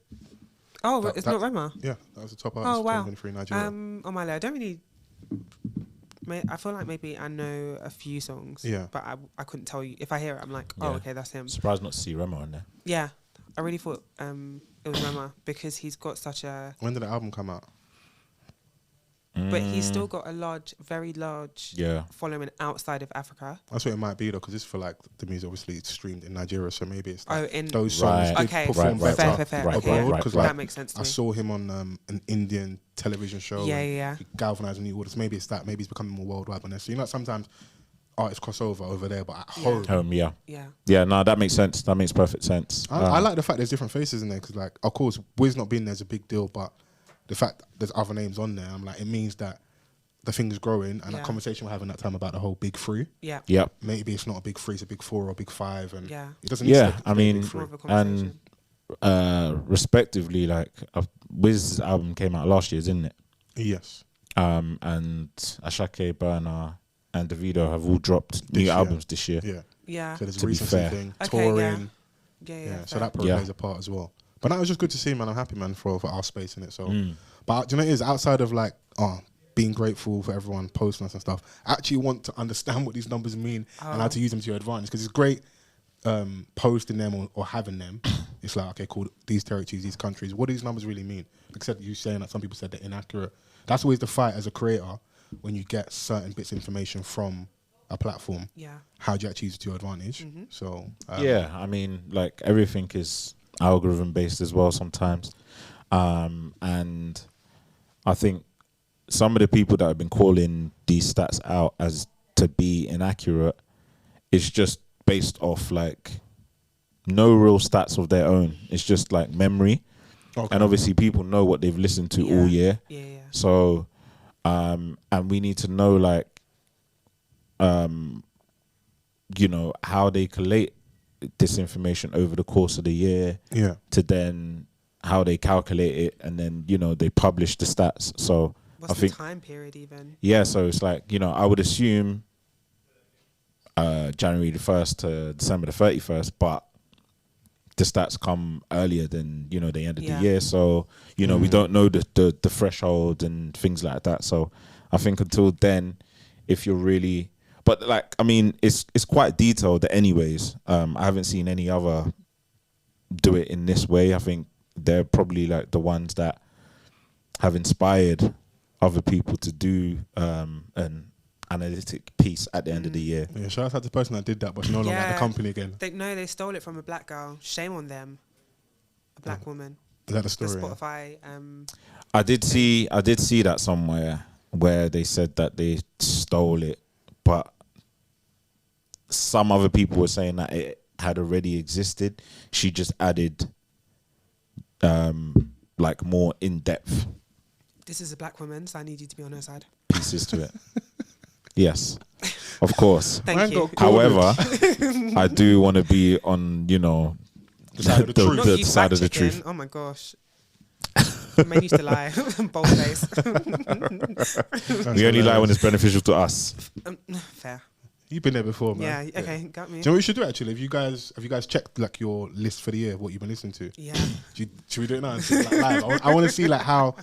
Oh, it's not Rema? Yeah, that was the top artist. Oh, wow. 2023 Nigeria. Omale, I don't really... I feel like maybe I know a few songs, but I couldn't tell you. If I hear it, I'm like, okay, that's him. Surprised not to see Rema on there. Yeah, I really thought it was Rema because he's got such a... When did the album come out? But he's still got a very large following outside of Africa. That's what it might be though, because it's for like the music obviously it's streamed in Nigeria, so maybe it's like in those songs did perform better fair. abroad. Because that makes sense to me. I saw him on an Indian television show. Yeah. He galvanized new orders. Maybe it's that. Maybe he's becoming more worldwide on there. So sometimes artists cross over there, but at home. Yeah. No, that makes sense. That makes perfect sense. I like the fact there's different faces in there because, like, of course, Wiz not being there is a big deal, but the fact that there's other names on there, I'm like, it means that the thing's growing, and that conversation we're having that time about the whole big 3. Yeah. Maybe it's not a big 3, it's a big 4 or a big 5, and it doesn't. And respectively, like Wiz's album came out last year, didn't it? Yes. And SHAQY, Burna, and Davido have all dropped new albums this year. Yeah. So there's a recency thing, touring. Yeah. So that probably plays a part as well. But that was just good to see, man. I'm happy, man, for our space in it. So, but do you know what it is? Outside of like, being grateful for everyone posting us and stuff, I actually want to understand what these numbers mean and how to use them to your advantage. Because it's great posting them or having them. It's like, okay, cool, these territories, these countries. What do these numbers really mean? Except you saying that some people said they're inaccurate. That's always the fight as a creator when you get certain bits of information from a platform. Yeah. How do you actually use it to your advantage? So I mean, like everything is algorithm based as well sometimes. And I think some of the people that have been calling these stats out as to be inaccurate is just based off like no real stats of their own. It's just like memory. And obviously people know what they've listened to all year. So, and we need to know like, how they collate this information over the course of the year to then how they calculate it. And then, they publish the stats. So, what's the time period even? Yeah, so it's like, I would assume January the 1st to December the 31st, but the stats come earlier than, you know, the end of the year. So, you know, we don't know the threshold and things like that. So I think until then, if you're really, but like, I mean, it's quite detailed anyways. I haven't seen any other do it in this way. I think they're probably like the ones that have inspired other people to do an analytic piece at the end of the year. Yeah, shout out to the person that did that, but no longer at the company again. They stole it from a black girl. Shame on them. A black woman. Is that the story? The Spotify. I did see that somewhere where they said that they stole it, but some other people were saying that it had already existed. She just added like more in depth. This is a black woman, so I need you to be on her side. Pieces to it. Yes, of course. Thank you. However, I do want to be on, you know, the side of the truth. Not you side of the fact-checking. truth. Oh my gosh. Men used to lie. Bold face. We only lie when it's beneficial to us. Fair. You've been there before, man. Yeah, okay, got me. Do you know what we should do actually? Have you guys checked like your list for the year, what you've been listening to? Yeah. Should we do it now? Like, live? I want to see like how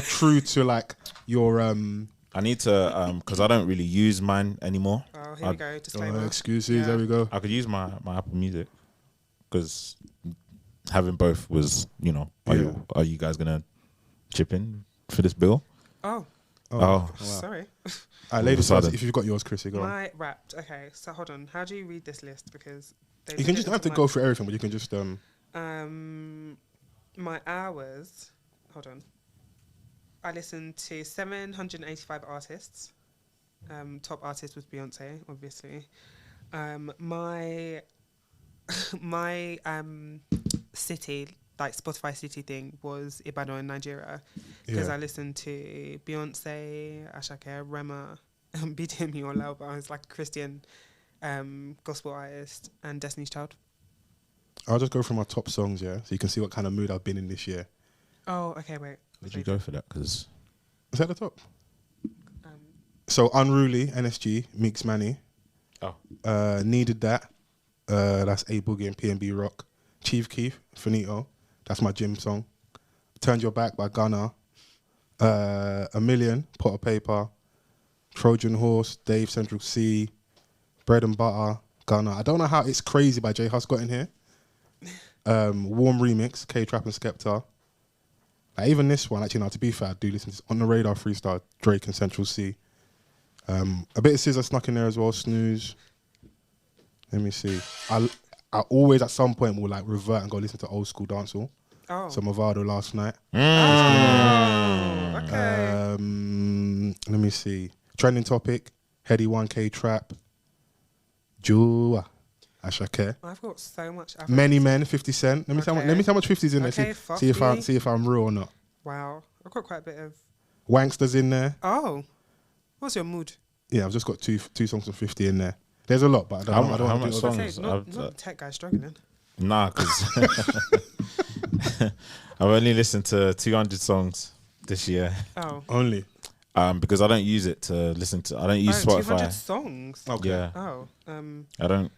true to like your I need to because I don't really use mine anymore. Oh, here we go. Disclaimer. excuses. Yeah. There we go. I could use my Apple Music because having both was, you know, are you guys gonna chip in for this bill? Oh. Wow. Sorry. Ladies, if you've got yours, Chrissy, go on. My wrapped. Okay, so hold on. How do you read this list? Because You can just don't have to go through everything, but you can just my hours. Hold on. I listened to 785 artists. Top artist was Beyoncé, obviously. My city, like Spotify city thing, was Ibadan in Nigeria, because I listened to Beyonce, SHAQY, Rema, BDMU or Lauba. It's like a Christian gospel artist, and Destiny's Child. I'll just go through my top songs, so you can see what kind of mood I've been in this year. Oh, okay, wait. Would you go for that? Because is that the top? So Unruly, NSG, Meeks Manny. Oh. Needed That. That's A Boogie and P&B Rock. Chief Keef, Finito. That's my gym song. Turned Your Back by Gunna. A Million, Pot of Paper. Trojan Horse, Dave Central C. Bread and Butter, Gunna. I don't know how It's Crazy by J Hus got in here. Warm Remix, K-Trap and Skepta. Even this one, actually, now to be fair, I do listen to On the Radar freestyle, Drake and Central C. A bit of SZA snuck in there as well, Snooze. Let me see. I always at some point will like revert and go listen to old school dancehall. Oh. So Movado last night. Oh, okay. Let me see. Trending Topic, Heady 1K Trap, Jua, SHAQY. I've got so much. Many Men, 50 Cent. Let me see how much 50's in there. See if I'm real or not. Wow, I've got quite a bit of. Wankster's in there. Oh, what's your mood? Yeah, I've just got two songs from 50 in there. There's a lot, but I don't know how much songs. Not tech guy struggling. Nah, because I've only listened to 200 songs this year. Oh, only. Because I don't use it to listen to. I don't use Spotify. 200 songs. Okay. Yeah. Oh. I don't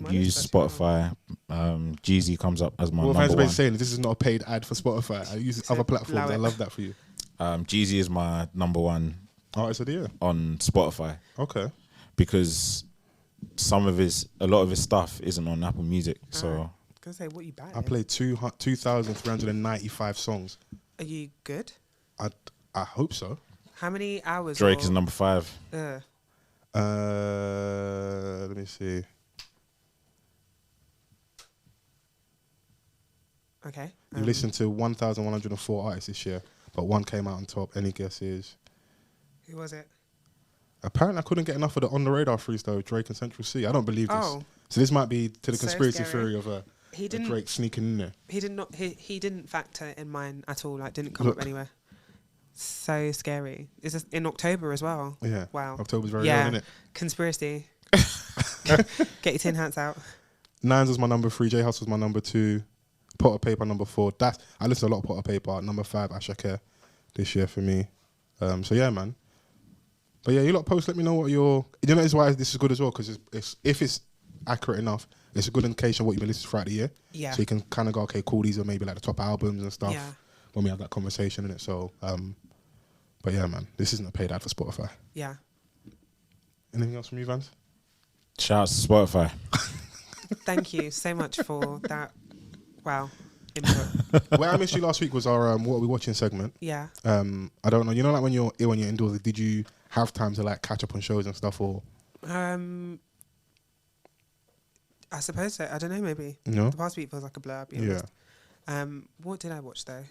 use Spotify. Jeezy comes up as my number one. Saying this is not a paid ad for Spotify. I use other platforms. I love that for you. Jeezy is my number one artist of the year on Spotify. Okay. Because a lot of his stuff isn't on Apple Music. So I was gonna say, what you buying? I played 2,395 songs. Are you good? I hope so. How many hours? Drake is number 5. Let me see. Okay. You listened to 1,104 artists this year, but one came out on top. Any guesses? Who was it? Apparently, I couldn't get enough of the On the Radar freestyle with Drake and Central C. I don't believe this. So this might be to the conspiracy theory of Drake sneaking in there. He didn't factor in mine at all. Like, didn't come up anywhere. So scary. Is this in October as well? Yeah. Wow. October's very early, isn't it? Conspiracy. Get your tin hats out. Nines was my number 3. J Hus was my number 2. Pot of Paper number 4. I listened to a lot of Pot of Paper. Number 5, SHAQY this year for me. So yeah, man. But yeah, you lot post. Let me know what your. You know, that's why this is good as well, because if it's accurate enough, it's a good indication of what you've been listening to throughout the year. Yeah. So you can kind of go, okay, cool, these are maybe like the top albums and stuff. Yeah. When we have that conversation in it. So, but yeah, man, this isn't a paid ad for Spotify. Yeah. Anything else from you, Vans? Shout out to Spotify. Thank you so much for that. Wow. Input. Where I missed you last week was our What Are We Watching segment. Yeah. I don't know. You know, like when you're indoors, did you have time to like catch up on shows and stuff, or? I suppose so. I don't know. Maybe. No. The past week feels like a blur. I'll be honest. What did I watch though?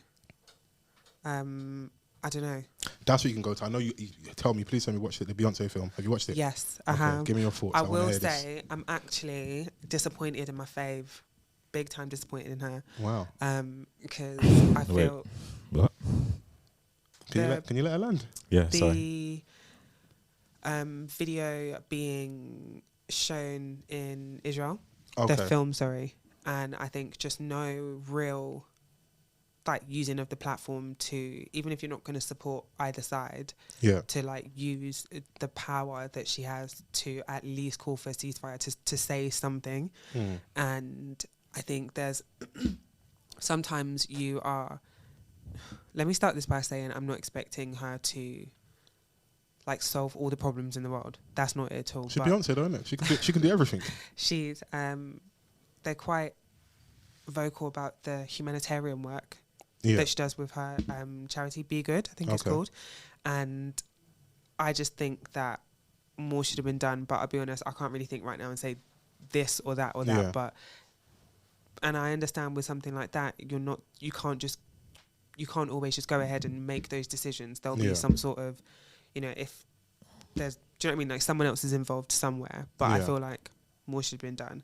I don't know. That's what you can go to. I know you tell me. Please tell me. Watch the Beyoncé film. Have you watched it? Yes, I have. Give me your thoughts. I will say I'm actually disappointed in my fave. Big time disappointed in her. Wow. Because I feel. What? Can you let her land? Yeah. The video being shown in Israel. Okay. The film, sorry, and I think just no real like using of the platform to, even if you're not going to support either side, to like use the power that she has to at least call for a ceasefire, to say something. And I think there's sometimes you are, let me start this by saying I'm not expecting her to like solve all the problems in the world. That's not it at all. She's Beyonce, don't it? She can do everything. She's they're quite vocal about the humanitarian work that she does with her charity Be Good, I think it's called. And I just think that more should have been done, but I'll be honest, I can't really think right now and say this or that or that. But and I understand with something like that, you can't always just go ahead and make those decisions. There'll be some sort of, you know, if there's, do you know what I mean? Like someone else is involved somewhere, but I feel like more should have been done.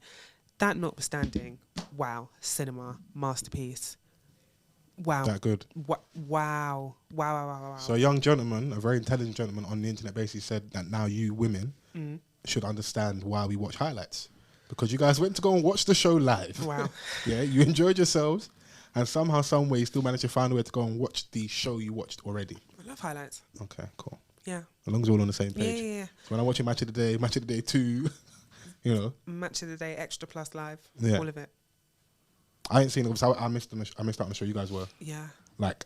That notwithstanding, wow, cinema, masterpiece. Wow. That good. Wow. So a young gentleman, a very intelligent gentleman on the internet basically said that now you women should understand why we watch highlights. Because you guys went to go and watch the show live. Wow. Yeah, you enjoyed yourselves and somehow, some way you still managed to find a way to go and watch the show you watched already. I love highlights. Okay, cool. Yeah. As long as we're all on the same page. Yeah. So when I'm watching Match of the Day 2, you know. Match of the Day, Extra Plus Live, all of it. I ain't seen it because I missed out on the show you guys were. Yeah. Like,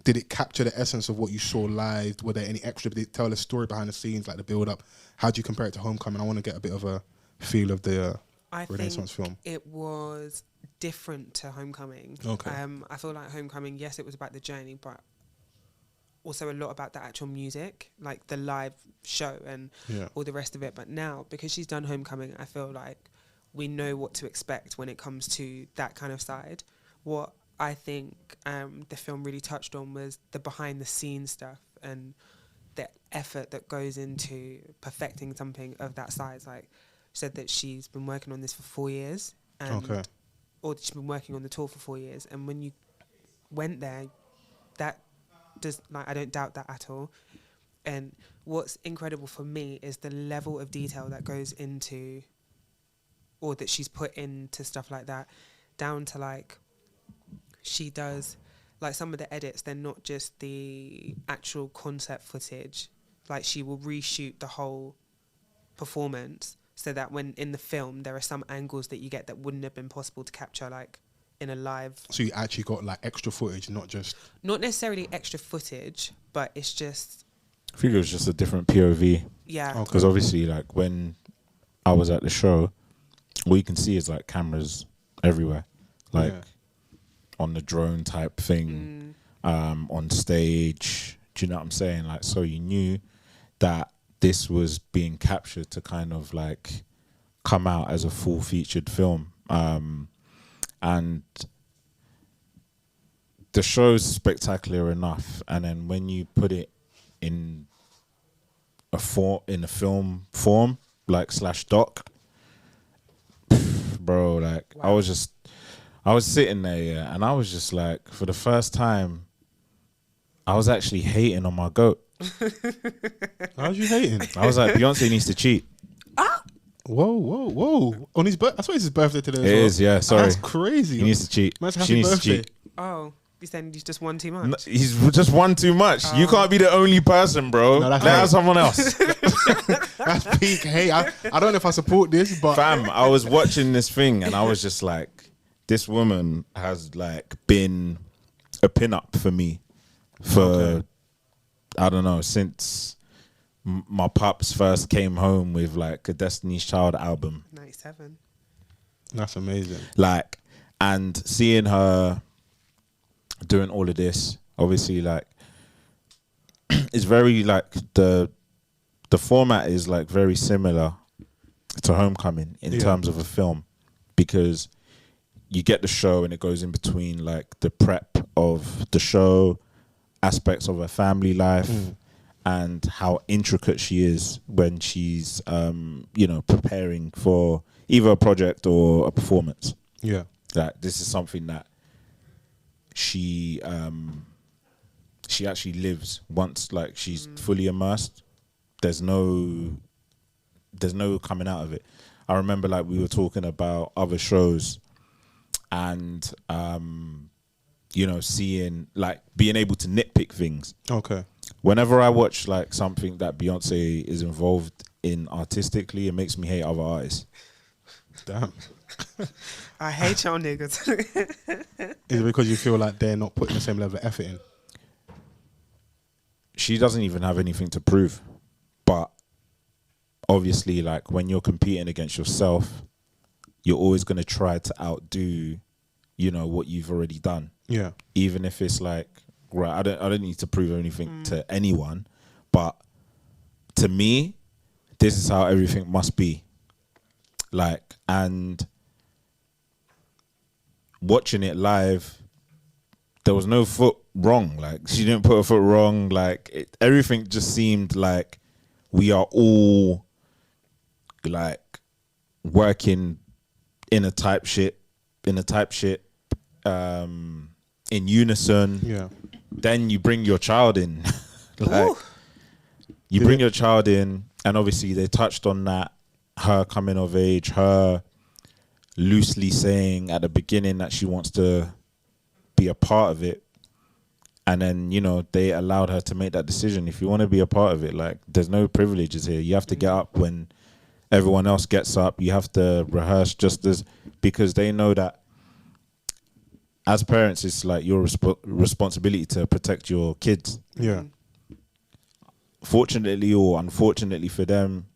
did it capture the essence of what you saw live? Were there any extra? Did it tell a story behind the scenes, like the build up? How do you compare it to Homecoming? I want to get a bit of a feel of the Renaissance film. It was different to Homecoming. Okay. I feel like Homecoming, yes, it was about the journey, but also a lot about the actual music, like the live show and all the rest of it. But now, because she's done Homecoming, I feel like we know what to expect when it comes to that kind of side. What I think the film really touched on was the behind the scenes stuff and the effort that goes into perfecting something of that size. Like, said that she's been working on this for 4 years, and or she's been working on the tour for 4 years. And when you went there, that does, like, I don't doubt that at all. And what's incredible for me is the level of detail that goes into, or that she's put into stuff like that, down to like, she does, like some of the edits, they're not just the actual concept footage. Like she will reshoot the whole performance so that when in the film, there are some angles that you get that wouldn't have been possible to capture like in a live. So you actually got like extra footage, not necessarily extra footage, but it's just, I think it was just a different POV. Yeah. Because obviously, like when I was at the show, all you can see is like cameras everywhere, like on the drone type thing, on stage. Do you know what I'm saying? Like, so you knew that this was being captured to kind of like come out as a full featured film. And the show's spectacular enough. And then when you put it in a film form, like /doc, bro, like I was sitting there, and I was just like, for the first time, I was actually hating on my goat. How was you hating? I was like, Beyonce needs to cheat. Whoa. On his birthday? I swear it's his birthday today. It is, yeah, sorry. That's crazy. He needs to cheat. She needs to cheat. Oh, you're saying he's just won too much? No, he's just won too much. You can't be the only person, bro. No, that's someone else. That's That's peak hate. I don't know if I support this, but fam, I was watching this thing and I was just like, this woman has like been a pin-up for me for I don't know, since my pops first came home with like a Destiny's Child album. 97. That's amazing. Like, and seeing her doing all of this, obviously, like, it's very like the format is like very similar to Homecoming in terms of a film, because you get the show and it goes in between like the prep of the show, aspects of her family life, and how intricate she is when she's preparing for either a project or a performance. Yeah, that this is something that she actually lives once like she's fully immersed. There's no coming out of it. I remember like we were talking about other shows and seeing like being able to nitpick things. Okay. Whenever I watch like something that Beyonce is involved in artistically, it makes me hate other artists. Damn. I hate y'all niggas. Is it because you feel like they're not putting the same level of effort in? She doesn't even have anything to prove. But obviously, like when you're competing against yourself, you're always going to try to outdo, what you've already done. Yeah. Even if it's like, right, I don't need to prove anything to anyone, but to me, this is how everything must be. Like, and watching it live, there was no foot wrong. Like, she didn't put a foot wrong. Like, everything just seemed like we are all like working in a type shit, in unison. Yeah. Then you bring your child in. Like, you bring your child in, and obviously they touched on that, her coming of age, her loosely saying at the beginning that she wants to be a part of it. And then, they allowed her to make that decision. If you want to be a part of it, like, there's no privileges here. You have to get up when everyone else gets up. You have to rehearse because they know that as parents, it's like your responsibility to protect your kids. Yeah. Fortunately or unfortunately for them,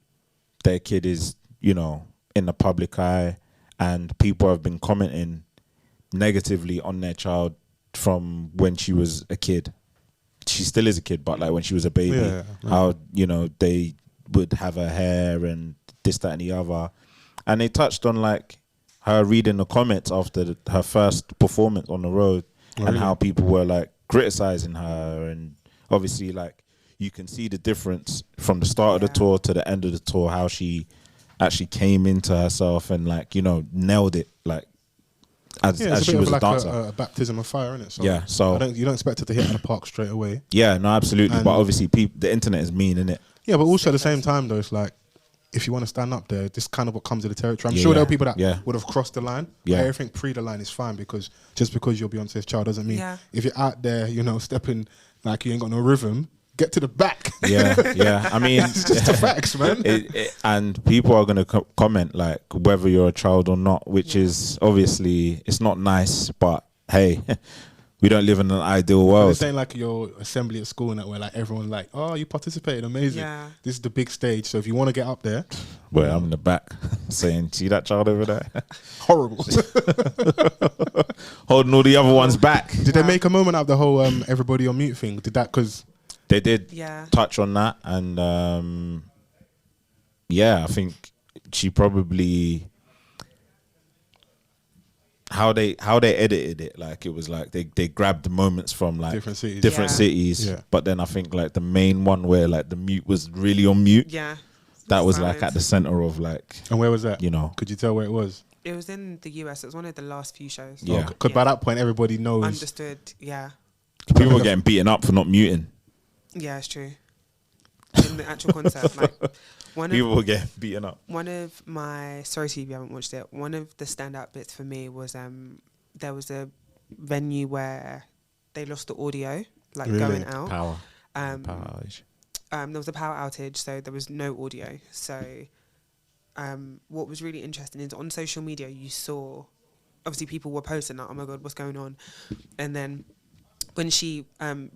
their kid is, in the public eye, and people have been commenting negatively on their child from when she was a kid. She still is a kid, but like when she was a baby, how, they would have her hair and this, that, and the other. And they touched on like her reading the comments after her first performance on the road, and how people were like criticizing her. And obviously, like, you can see the difference from the start of the tour to the end of the tour, how she actually came into herself and like, nailed it, like as she was a dancer. A baptism of fire, isn't it? So yeah, so you don't expect her to hit out of the park straight away. Yeah, no, absolutely. And but obviously, the internet is mean, isn't it? Yeah, but also at the same time, though, it's like, if you want to stand up there, this is kind of what comes with the territory. I'm sure there are people that would have crossed the line. Yeah. Everything pre the line is fine, because just because you're Beyonce's child doesn't mean if you're out there, stepping like you ain't got no rhythm, get to the back. Yeah. I mean, it's just the facts, man. And people are going to comment like whether you're a child or not, which is obviously, it's not nice, but hey, we don't live in an ideal world. It's ain't like your assembly at school and that, where like everyone's like, oh, you participated, amazing. Yeah. This is the big stage, so if you want to get up there. Well, I'm in the back saying, see that child over there? Horrible. Holding all the other ones back. Did they make a moment out of the whole everybody on mute thing? Did that, because... They did touch on that, and I think she probably... How they edited it, like it was like they grabbed the moments from like different cities, but then I think like the main one where like the mute was really on mute, that was like at the center of like. And where was that? Could you tell where it was? It was in the US. It was one of the last few shows. Yeah, because by that point everybody knows. Understood. Yeah. People were getting beaten up for not muting. Yeah, it's true. In the actual concert, like people were getting beaten up. One of my sorry if you haven't watched it. One of the standout bits for me was there was a venue where they lost the audio, like going out. Power. there was a power outage, so there was no audio. So what was really interesting is on social media, you saw, obviously people were posting like, oh my God, what's going on? And then when she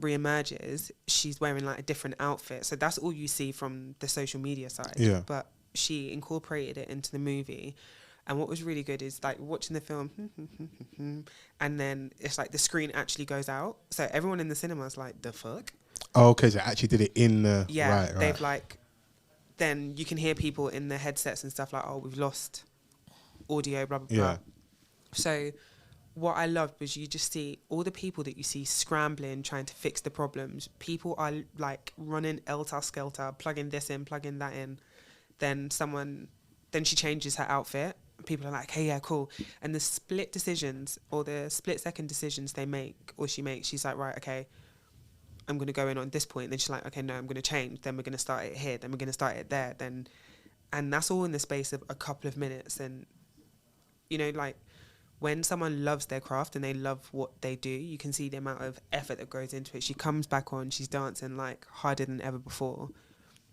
re-emerges, she's wearing like a different outfit. So that's all you see from the social media side. Yeah. But she incorporated it into the movie. And what was really good is like watching the film, and then it's like the screen actually goes out. So everyone in the cinema is like, the fuck? Oh, okay, so they actually did it in the... Yeah, right. they've like... Then you can hear people in their headsets and stuff like, oh, we've lost audio, blah, blah, blah. Yeah. So what I loved was you just see all the people that you see scrambling, trying to fix the problems. People are like running elter-skelter, plugging this in, plugging that in. Then she changes her outfit. People are like, hey, yeah, cool. And the split decisions or the split-second decisions they make or she makes, she's like, right, okay, I'm going to go in on this point. Then she's like, okay, no, I'm going to change. Then we're going to start it here. Then we're going to start it there. And that's all in the space of a couple of minutes. And, you know, like when someone loves their craft and they love what they do, you can see the amount of effort that goes into it. She comes back on, she's dancing like harder than ever before.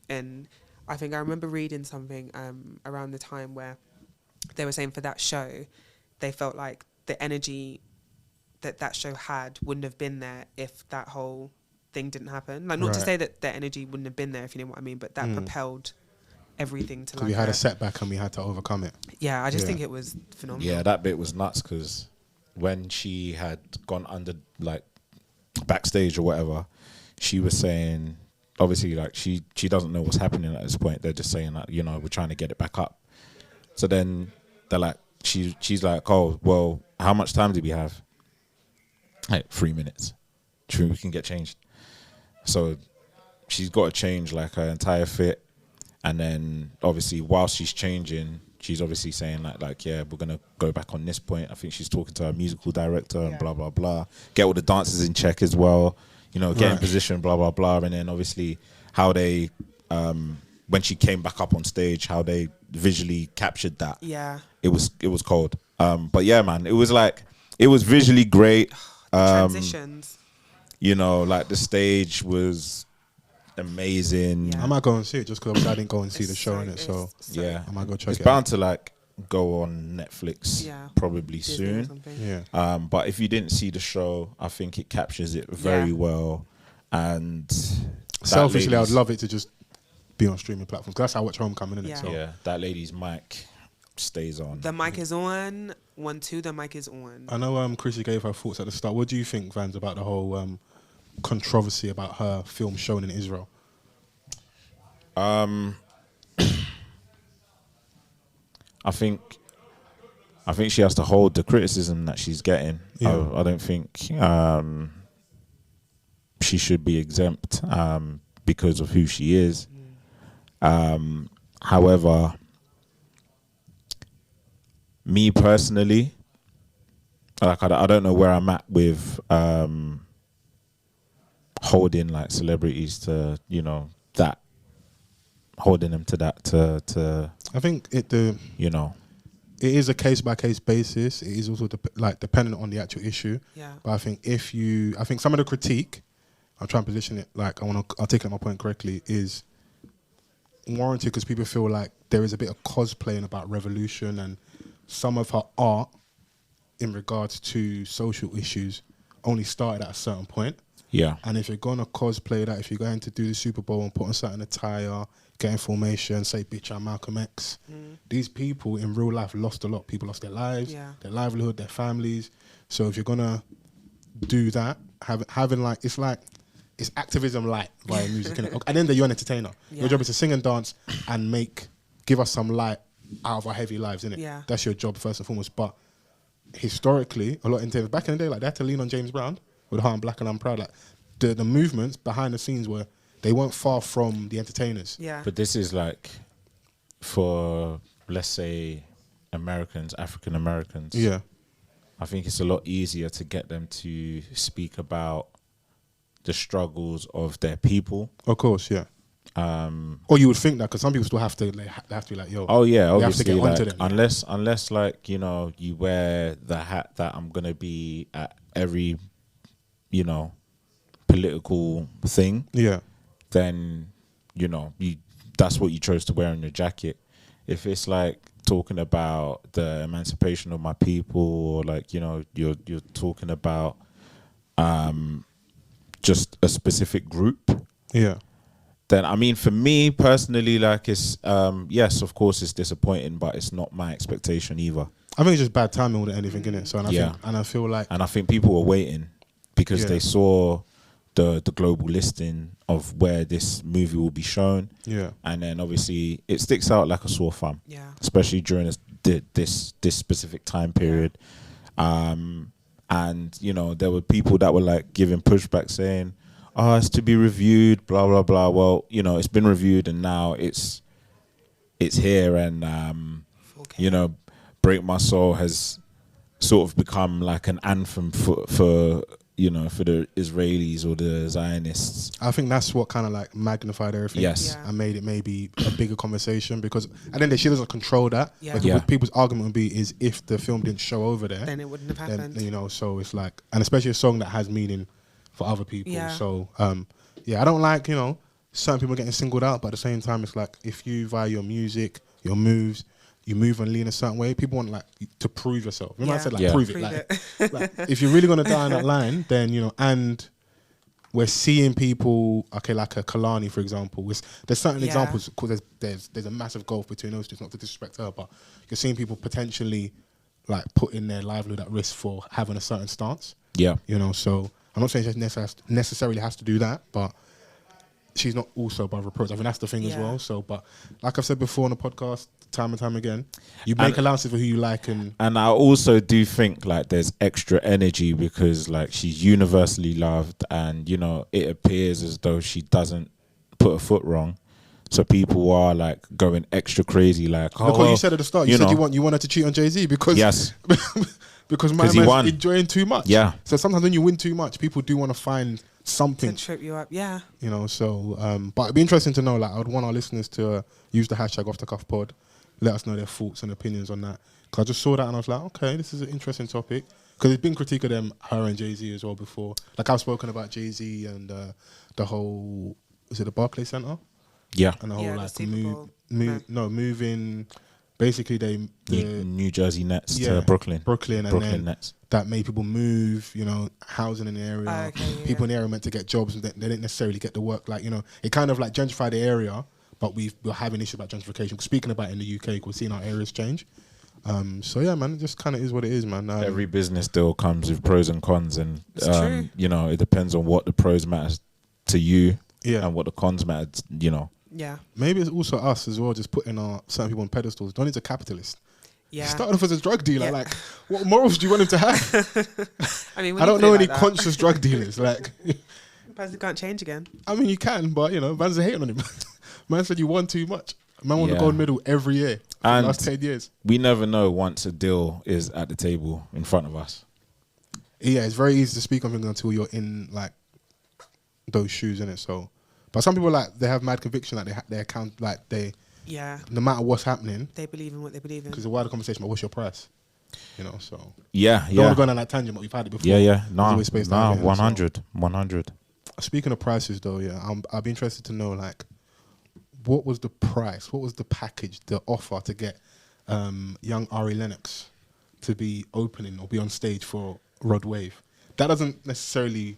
And I think I remember reading something around the time where they were saying for that show, they felt like the energy that show had wouldn't have been there if that whole thing didn't happen. Like, not to say that the energy wouldn't have been there, if you know what I mean, but that propelled everything to like... we had a setback and we had to overcome it. Yeah, I just think it was phenomenal. Yeah, that bit was nuts because when she had gone under, like, backstage or whatever, she was saying, obviously, like, she doesn't know what's happening at this point. They're just saying, like, you know, we're trying to get it back up. So then they're like, she's like, oh, well, how much time do we have? Like 3 minutes. True, we can get changed. So she's got to change like her entire fit. And then obviously while she's changing, she's obviously saying like, yeah, we're going to go back on this point. I think she's talking to her musical director and blah, blah, blah. Get all the dancers in check as well. You know, get in position, blah, blah, blah. And then obviously how they... when she came back up on stage, how they visually captured that. Yeah. It was cold. But yeah, man, it was visually great. Transitions. You know, like the stage was amazing. Yeah. I might go and see it just because I didn't go and see the show in it. So yeah, I might go check it out. It's bound to like go on Netflix probably soon. Yeah. But if you didn't see the show, I think it captures it very well. And selfishly, I'd love it to just be on streaming platforms. That's how I watch Homecoming, isn't it? So. Yeah, that lady's mic stays on. The mic is on. 1, 2, the mic is on. I know Chrissy gave her thoughts at the start. What do you think, Vans, about the whole controversy about her film shown in Israel? I think she has to hold the criticism that she's getting. Yeah. I don't think she should be exempt because of who she is. However, me personally, like I don't know where I'm at with holding like celebrities to, you know, that holding them to that to I think it is a case by case basis. It is also dependent on the actual issue. Yeah. But I think some of the critique, I'm trying to position it like I want to articulate my point correctly, is warranted because people feel like there is a bit of cosplaying about revolution, and some of her art in regards to social issues only started at a certain point. Yeah. And if you're going to cosplay that, if you're going to do the Super Bowl and put on certain attire, get in formation, say, bitch, I'm Malcolm X, these people in real life lost a lot. People lost their lives, their livelihood, their families. So if you're going to do that, having like, it's activism light via music. At the end of you're an entertainer. Your job is to sing and dance and give us some light out of our heavy lives, innit? Yeah. That's your job first and foremost. But historically, a lot in terms back in the day, like they had to lean on James Brown with Heart and Black and I'm Proud. Like the movements behind the scenes they weren't far from the entertainers. Yeah. But this is like for, let's say, African Americans. Yeah. I think it's a lot easier to get them to speak about the struggles of their people. Of course, yeah. Or you would think that because some people still have to, they have to be like, yo. Oh yeah, obviously. Have to get like, onto them. Unless like, you know, you wear the hat that I'm gonna be at every, you know, political thing. Yeah. Then you know, that's what you chose to wear on your jacket. If it's like talking about the emancipation of my people, or like, you know, you're talking about just a specific group, then I mean, for me personally, like, it's yes, of course it's disappointing, but it's not my expectation either. I think it's just bad timing more than anything, innit? So I think people were waiting because they saw the global listing of where this movie will be shown. Yeah. And then obviously it sticks out like a sore thumb. Yeah. Especially during this specific time period. And you know, there were people that were like giving pushback saying, "Oh, it's to be reviewed, blah blah blah." Well, you know, it's been reviewed and now it's here, and you know, Break My Soul has sort of become like an anthem for you know, for the Israelis or the Zionists. I think that's what kind of like magnified everything. Yes. And made it maybe a bigger conversation, because at the end she doesn't control that. Yeah. Like people's argument would be is if the film didn't show over there, then it wouldn't have happened. Then, you know, so it's like, and especially a song that has meaning for other people. Yeah. So I don't like, you know, certain people getting singled out, but at the same time it's like, if you via your music, your moves, you move and lean a certain way, people want like to prove yourself. Remember I said like prove it. Like if you're really gonna die on that line, then, you know, and we're seeing people, okay, like a Kalani, for example. There's certain examples, because there's a massive gulf between those two. It's not to disrespect her, but you're seeing people potentially like putting their livelihood at risk for having a certain stance. Yeah. You know, so I'm not saying she necessarily has to do that, but she's not also above reproach. I think that's the thing as well. So, but like I've said before on the podcast, time and time again, you make allowances for who you like, and I also do think like there's extra energy because like she's universally loved, and you know, it appears as though she doesn't put a foot wrong. So people are like going extra crazy, like, because you said at the start, you said you want her to cheat on Jay-Z because because my man's enjoying too much. Yeah. So sometimes when you win too much, people do want to find something to trip you up. Yeah. You know, so but it'd be interesting to know, like, I would want our listeners to use the hashtag Offthecuffpod. Let us know their thoughts and opinions on that. Because I just saw that and I was like, okay, this is an interesting topic. Because there's been critique of them, her and Jay-Z as well before. Like, I've spoken about Jay-Z and the whole, is it the Barclays Center? Yeah. And the whole like moving. Basically, the New Jersey Nets to Brooklyn, and then Nets. That made people move. You know, housing in the area. People in the area meant to get jobs, and they didn't necessarily get the work. Like, you know, it kind of like gentrified the area. But we're having issues about gentrification. Speaking about it in the UK, we're seeing our areas change. So yeah, man, it just kind of is what it is, man. Every business deal comes with pros and cons, and you know, it depends on what the pros matters to you, and what the cons matter. You know. Yeah. Maybe it's also us as well, just putting our certain people on pedestals. Donnie's a capitalist. Yeah. He started off as a drug dealer. Like, what morals do you want him to have? I mean, I don't know any conscious drug dealers. Like, Vans can't change again. I mean, you can, but you know, Vans are hating on him. Man said you won too much. Man won the gold medal every year for the last 10 years. We never know once a deal is at the table in front of us. Yeah, it's very easy to speak on things until you're in like those shoes, innit? So, but some people, like, they have mad conviction, like they account, like they, no matter what's happening, they believe in what they believe in. Because the wider conversation about what's your price, you know. So yeah. Don't want to go on that tangent, but we've had it before. No, 100. Speaking of prices, though, I'd be interested to know, like, what was the price? What was the package, the offer to get young LENNOX to be opening or be on stage for Rodwave? That doesn't necessarily,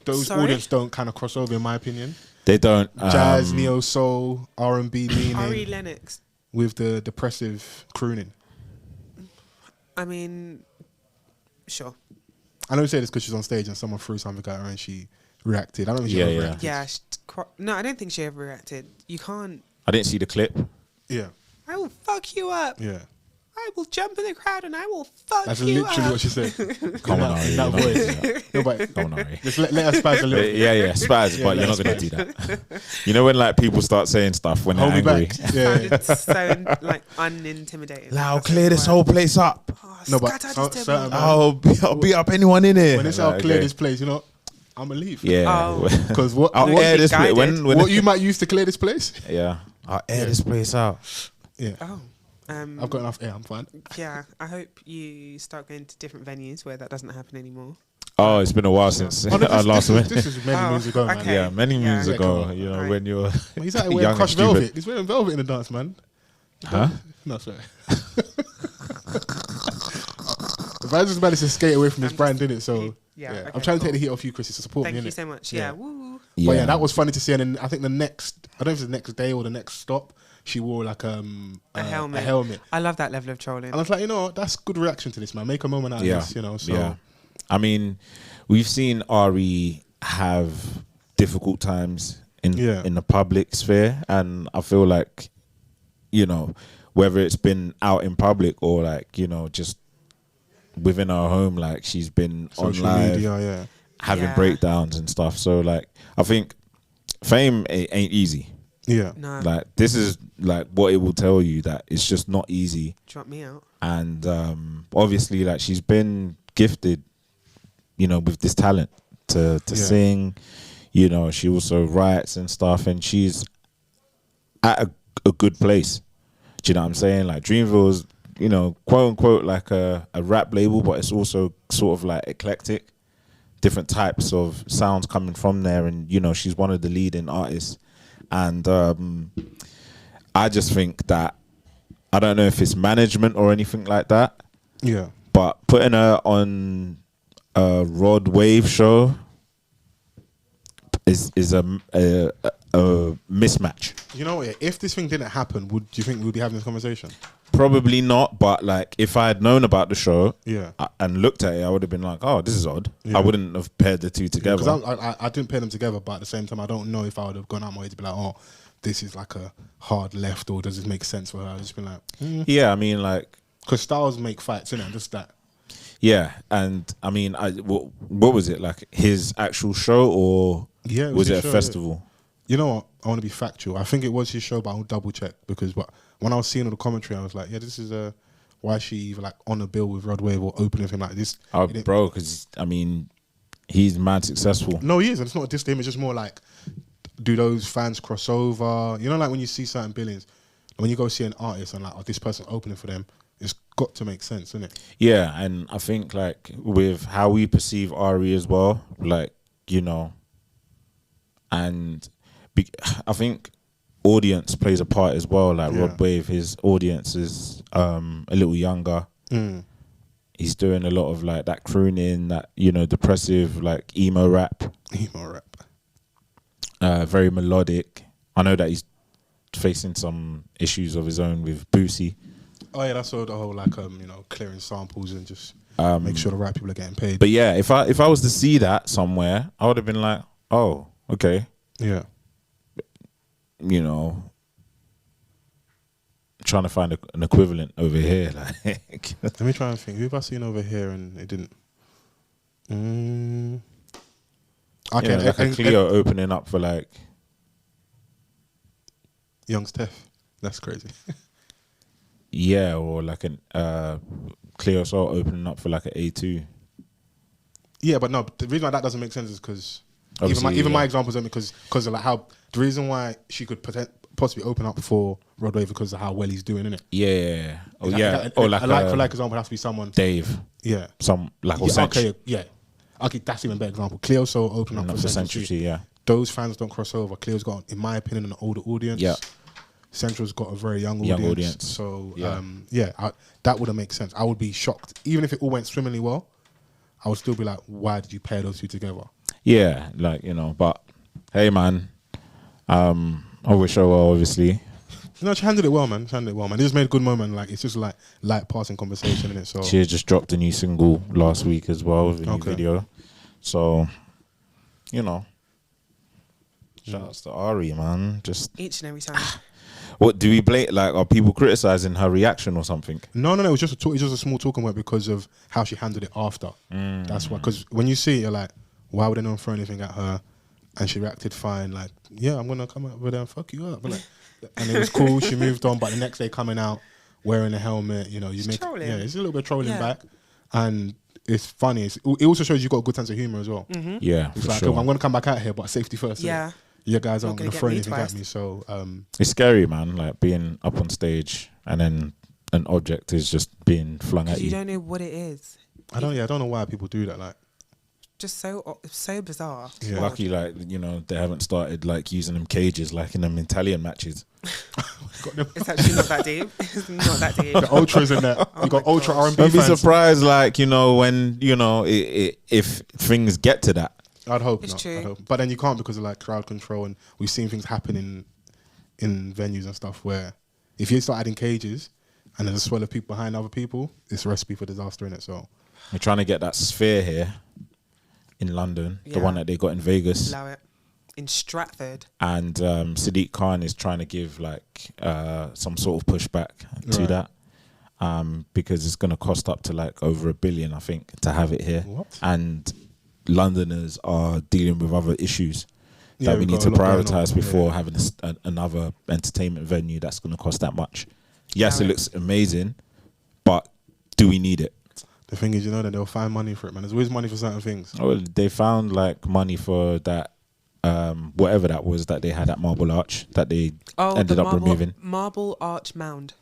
those audience don't kind of cross over, in my opinion. They don't. Jazz, neo soul, R&B leaning. LENNOX with the depressive crooning. I mean, sure. I know you say this because she's on stage and someone threw something at her and she reacted. I don't know if she ever reacted. Yeah. No, I don't think she ever reacted. You can't. I didn't see the clip. Yeah. I will fuck you up. Yeah. I will jump in the crowd and I will fuck you up. That's literally what she said. Come on, Ari. That voice. No, but come on, Ari. Just let her spaz a little bit. Yeah, spaz, but you're not going to do that. You know when like people start saying stuff when they're angry? Yeah. So like unintimidating. I'll clear this whole place up. No, but I'll beat up anyone in here. When it's I'll clear this place, you know, I'm going to leave. Yeah. Because what I'll air this place. What you might use to clear this place? Yeah. I'll air this place out. Yeah. I've got enough air, I'm fine. Yeah, I hope you start going to different venues where that doesn't happen anymore. Oh, it's been a while since I last went. This is many moons ago, man. okay. Yeah, many moons ago. Come You know, Right. when you're He's out young wearing and crushed stupid. velvet. He's wearing velvet in the dance, man. Huh? No, sorry. Vans just managed to skate away from his brand, didn't it? So Yeah, okay, I'm trying to take the cool. heat off you, Chrissy, to support Thank me. you innit? so much. Yeah. Yeah. Woo. Yeah. But yeah, that was funny to see. And then I think I don't know if it's the next day or the next stop, she wore like A helmet. I love that level of trolling. And I was like, you know what, that's good reaction to this, man. Make a moment out of this, you know. So yeah. I mean, we've seen Ari have difficult times in the public sphere, and I feel like, you know, whether it's been out in public or like, you know, just within her home, like she's been social online media, having breakdowns and stuff. So like, I think fame ain't easy. Yeah. No. Like this is like what it will tell you, that it's just not easy. Drop me out. And obviously, like, she's been gifted, you know, with this talent to sing. You know, she also writes and stuff, and she's at a good place. Do you know what I'm saying? Like Dreamville's, you know, quote unquote, like a rap label, but it's also sort of like eclectic, different types of sounds coming from there. And, you know, she's one of the leading artists. And I just think that, I don't know if it's management or anything like that. Yeah. But putting her on a Rodwave show is a mismatch. You know what? If this thing didn't happen, do you think we'd be having this conversation? Probably not, but like if I had known about the show Yeah. and looked at it, I would have been like, oh, this is odd. Yeah. I wouldn't have paired the two together. Because I didn't pair them together, but at the same time, I don't know if I would have gone out my way to be like, oh, this is like a hard left, or does this make sense for her? I'd just been like, Yeah, I mean, like, because styles make fights, innit? Just that. yeah, and I mean, what was it, like his actual show, or Yeah, was it his a show, festival? You know what? I want to be factual. I think it was his show, but I'll double check, because when I was seeing all the commentary, I was like, yeah, this is why is she either like on a bill with Rodwave or open with him like this? Oh, bro, because I mean, he's mad successful. No, he is, and it's not a diss to him. It's just more like, do those fans cross over? You know, like when you see certain billings, when you go see an artist and like, oh, this person opening for them, it's got to make sense, isn't it? Yeah, and I think like with how we perceive Ari as well, like, you know, and I think audience plays a part as well. Like Rodwave, his audience is a little younger. He's doing a lot of like that crooning, that, you know, depressive, like emo rap. Very melodic. I know that he's facing some issues of his own with Boosie. Oh yeah, that's all the whole like you know, clearing samples and just make sure the right people are getting paid. But yeah, if I was to see that somewhere, I would have been like, oh, okay. Yeah. You know, trying to find an equivalent over here. Like, Let me try and think. Who have I seen over here and it didn't? Okay, you know, like a Cleo opening up for like Young Steph. That's crazy. yeah, or like an Cleo Soul opening up for like an A2. Yeah, but no, the reason why that doesn't make sense is because Obviously, even my examples only because of like how the reason why she could possibly open up for Rodwave because of how well he's doing, innit? Yeah. Oh Like, yeah. Or like a like for like example would have to be someone. Dave. Yeah. Some like or Yeah, Century. okay. Yeah. Okay, that's even a better example. Cleo Soul open up for Century. Yeah. Those fans don't cross over. Cleo's got, in my opinion, an older audience. Yeah. Central's got a very young audience. So Yeah. that wouldn't make sense. I would be shocked, even if it all went swimmingly well. I would still be like, why did you pair those two together? Yeah, like, you know, but hey, man, I wish her well, obviously. No, she handled it well, man. They just made a good moment. Like, it's just like light passing conversation in it. So she had just dropped a new single last week as well with a new video. So, you know, shout outs to Ari, man. Just each and every time. what do we blame? Like, are people criticizing her reaction or something? No. It was just it was just a small talking point because of how she handled it after. That's why. Because when you see it, you're like, why would anyone throw anything at her? And she reacted fine. Like, yeah, I'm gonna come out with her and fuck you up. But like, and it was cool. She moved on. But the next day, coming out wearing a helmet, you know, it's a little bit of trolling back, and it's funny. It also shows you got a good sense of humor as well. Yeah, It's for like, sure. I'm gonna come back out here, but safety first. Yeah. You guys aren't gonna throw anything twice. at me. So It's scary, man. Like being up on stage and then an object is just being flung at You you. don't know what it is. I don't know why people do that. Like, just so bizarre. Yeah. Lucky, like, you know, they haven't started like using them cages like in them Italian matches. It's actually not that deep. It's not that deep. The ultras in there. You got ultra R&B Don't be fans. surprised, like, you know, when, you know, if things get to that. I'd hope It's not. true. I'd hope. But then you can't because of like crowd control, and we've seen things happen in venues and stuff where if you start adding cages and there's a swell of people behind other people, it's a recipe for disaster in it. So We're trying to get that Sphere here in London, the one that they got in Vegas. Allow it. In Stratford. And Sadiq Khan is trying to give like some sort of pushback to that, because it's going to cost up to like over $1 billion, I think, to have it here. What? And Londoners are dealing with other issues that we we've need got to a lot going on. prioritize before having another entertainment venue that's going to cost that much. Yes, it looks amazing, but do we need it? The thing is, you know, that they'll find money for it, man. There's always money for certain things. Well, they found like money for that, whatever that was that they had at Marble Arch that they ended up removing. Marble Arch Mound.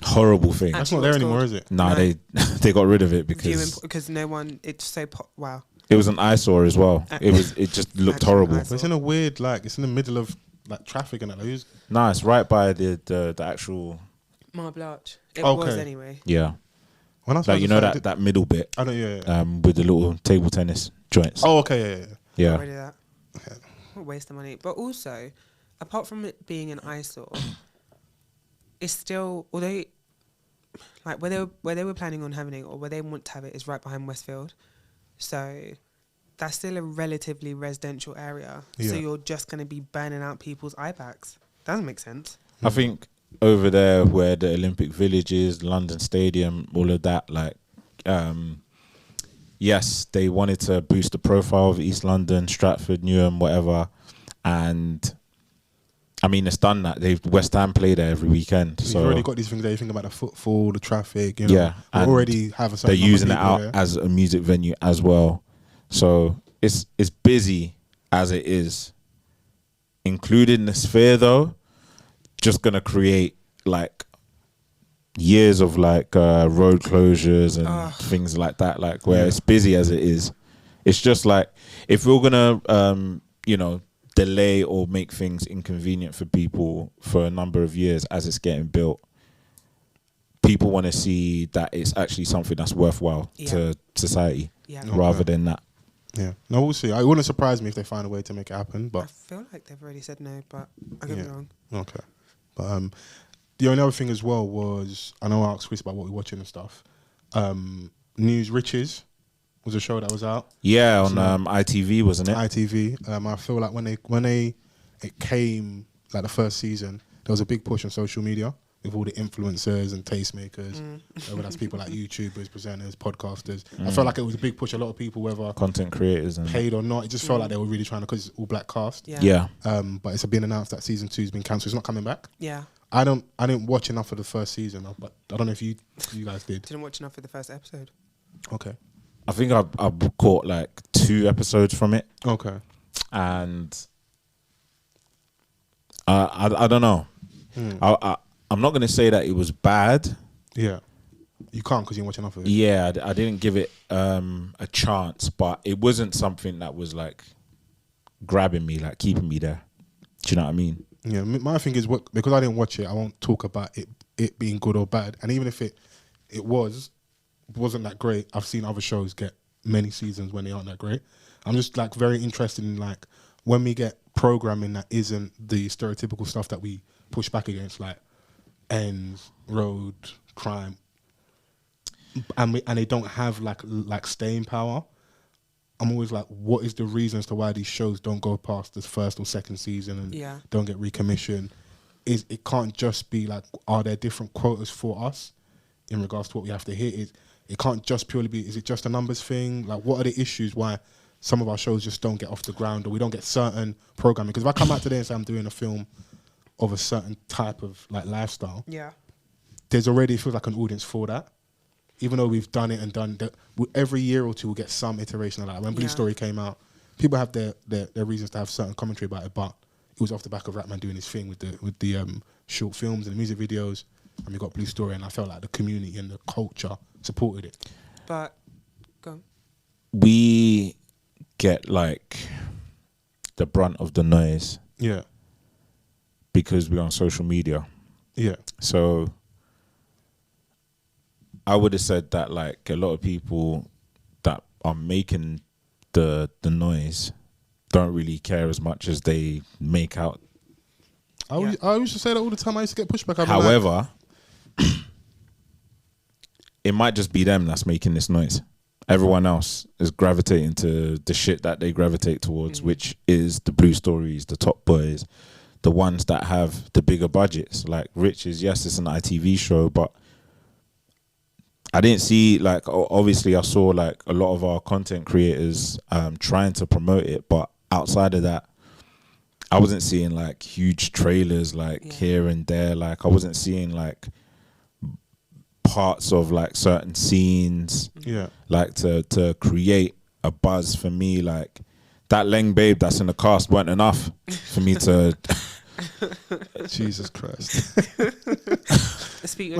Horrible thing. That's not there anymore, is it? Nah, No. they got rid of it because no one. It's so wow. it was an eyesore as well. It just looked Actually horrible. eyesore. But it's in a weird, like, it's in the middle of like traffic and that. Like, Nah, it's right by the actual. Marble Arch. It Okay. was anyway. Yeah, when I like, you know started- that middle bit. I know, yeah. With the little table tennis joints. Oh, okay, yeah. yeah. Got rid of that. What a waste of money. But also, apart from it being an eyesore, it's still, although, like where they were planning on having it or where they want to have it is right behind Westfield. So that's still a relatively residential area. So Yeah. you're just going to be burning out people's eye bags. Doesn't make sense. I think over there where the Olympic Village is, London Stadium, all of that, like, yes, they wanted to boost the profile of East London, Stratford, Newham, whatever, and I mean it's done that. West Ham play there every weekend, You've so already got these things there. You think about the footfall, the traffic. You know, yeah, they and already have a certain they're number of using it people out there. as a music venue as well. So it's busy as it is. Including the Sphere though, just gonna create like years of like road closures and things like that. Like where it's busy as it is, it's just like if we're gonna you know, delay or make things inconvenient for people for a number of years as it's getting built, people want to see that it's actually something that's worthwhile to society rather than that. Yeah, no, we'll see. It wouldn't surprise me if they find a way to make it happen. But I feel like they've already said no, but I could be wrong. Okay, but the only other thing as well was, I know I asked Chris about what we're watching and stuff. News Riches was a show that was out. Yeah, on ITV, wasn't it? ITV. I feel like when it came, like the first season, there was a big push on social media with all the influencers and tastemakers, whether that's people like YouTubers, presenters, podcasters. I felt like it was a big push. A lot of people, whether Content creators and paid or not, it just felt like they were really trying to, because it's all black cast. yeah. But it's been announced that season 2 has been cancelled. It's not coming back. Yeah. I didn't watch enough of the first season, but I don't know if you guys did. Didn't watch enough of the first episode. Okay. I think I caught like 2 episodes from it, Okay. and I don't know. I'm not gonna say that it was bad. Yeah. You can't because you didn't watch enough of it. Yeah, I didn't give it a chance, but it wasn't something that was like grabbing me, like keeping me there. Do you know what I mean? Yeah. My thing is, because I didn't watch it, I won't talk about it being good or bad. And even if it wasn't that great, I've seen other shows get many seasons when they aren't that great. I'm just like very interested in like when we get programming that isn't the stereotypical stuff that we push back against, like ends, road, crime, and they don't have like staying power. I'm always like, what is the reason as to why these shows don't go past this first or second season and don't get recommissioned? It can't just be like, are there different quotas for us in regards to what we have to hit? It can't just purely be, is it just a numbers thing? Like, what are the issues why some of our shows just don't get off the ground, or we don't get certain programming? Because if I come out today and say I'm doing a film of a certain type of like lifestyle, there's already, it feels like an audience for that. Even though we've done it and done that, every year or two we'll get some iteration of that. When Blue Story came out, people have their reasons to have certain commentary about it, but it was off the back of Ratman doing his thing with the short films and the music videos, and we got Blue Story, and I felt like the community and the culture supported it. But go on. We get like the brunt of the noise. Yeah. Because we're on social media. Yeah. So I would have said that like a lot of people that are making the noise don't really care as much as they make out. I used to say that all the time. I used to get pushback. However, it might just be them that's making this noise. Everyone else is gravitating to the shit that they gravitate towards, which is the Blue Stories, the Top Boys, the ones that have the bigger budgets. Like Riches, yes, it's an ITV show, but I didn't see, like, obviously I saw like a lot of our content creators trying to promote it, but outside of that, I wasn't seeing like huge trailers like here and there. Like I wasn't seeing like parts of like certain scenes, like to create a buzz for me. Like that Leng babe that's in the cast weren't enough for me to. Jesus Christ!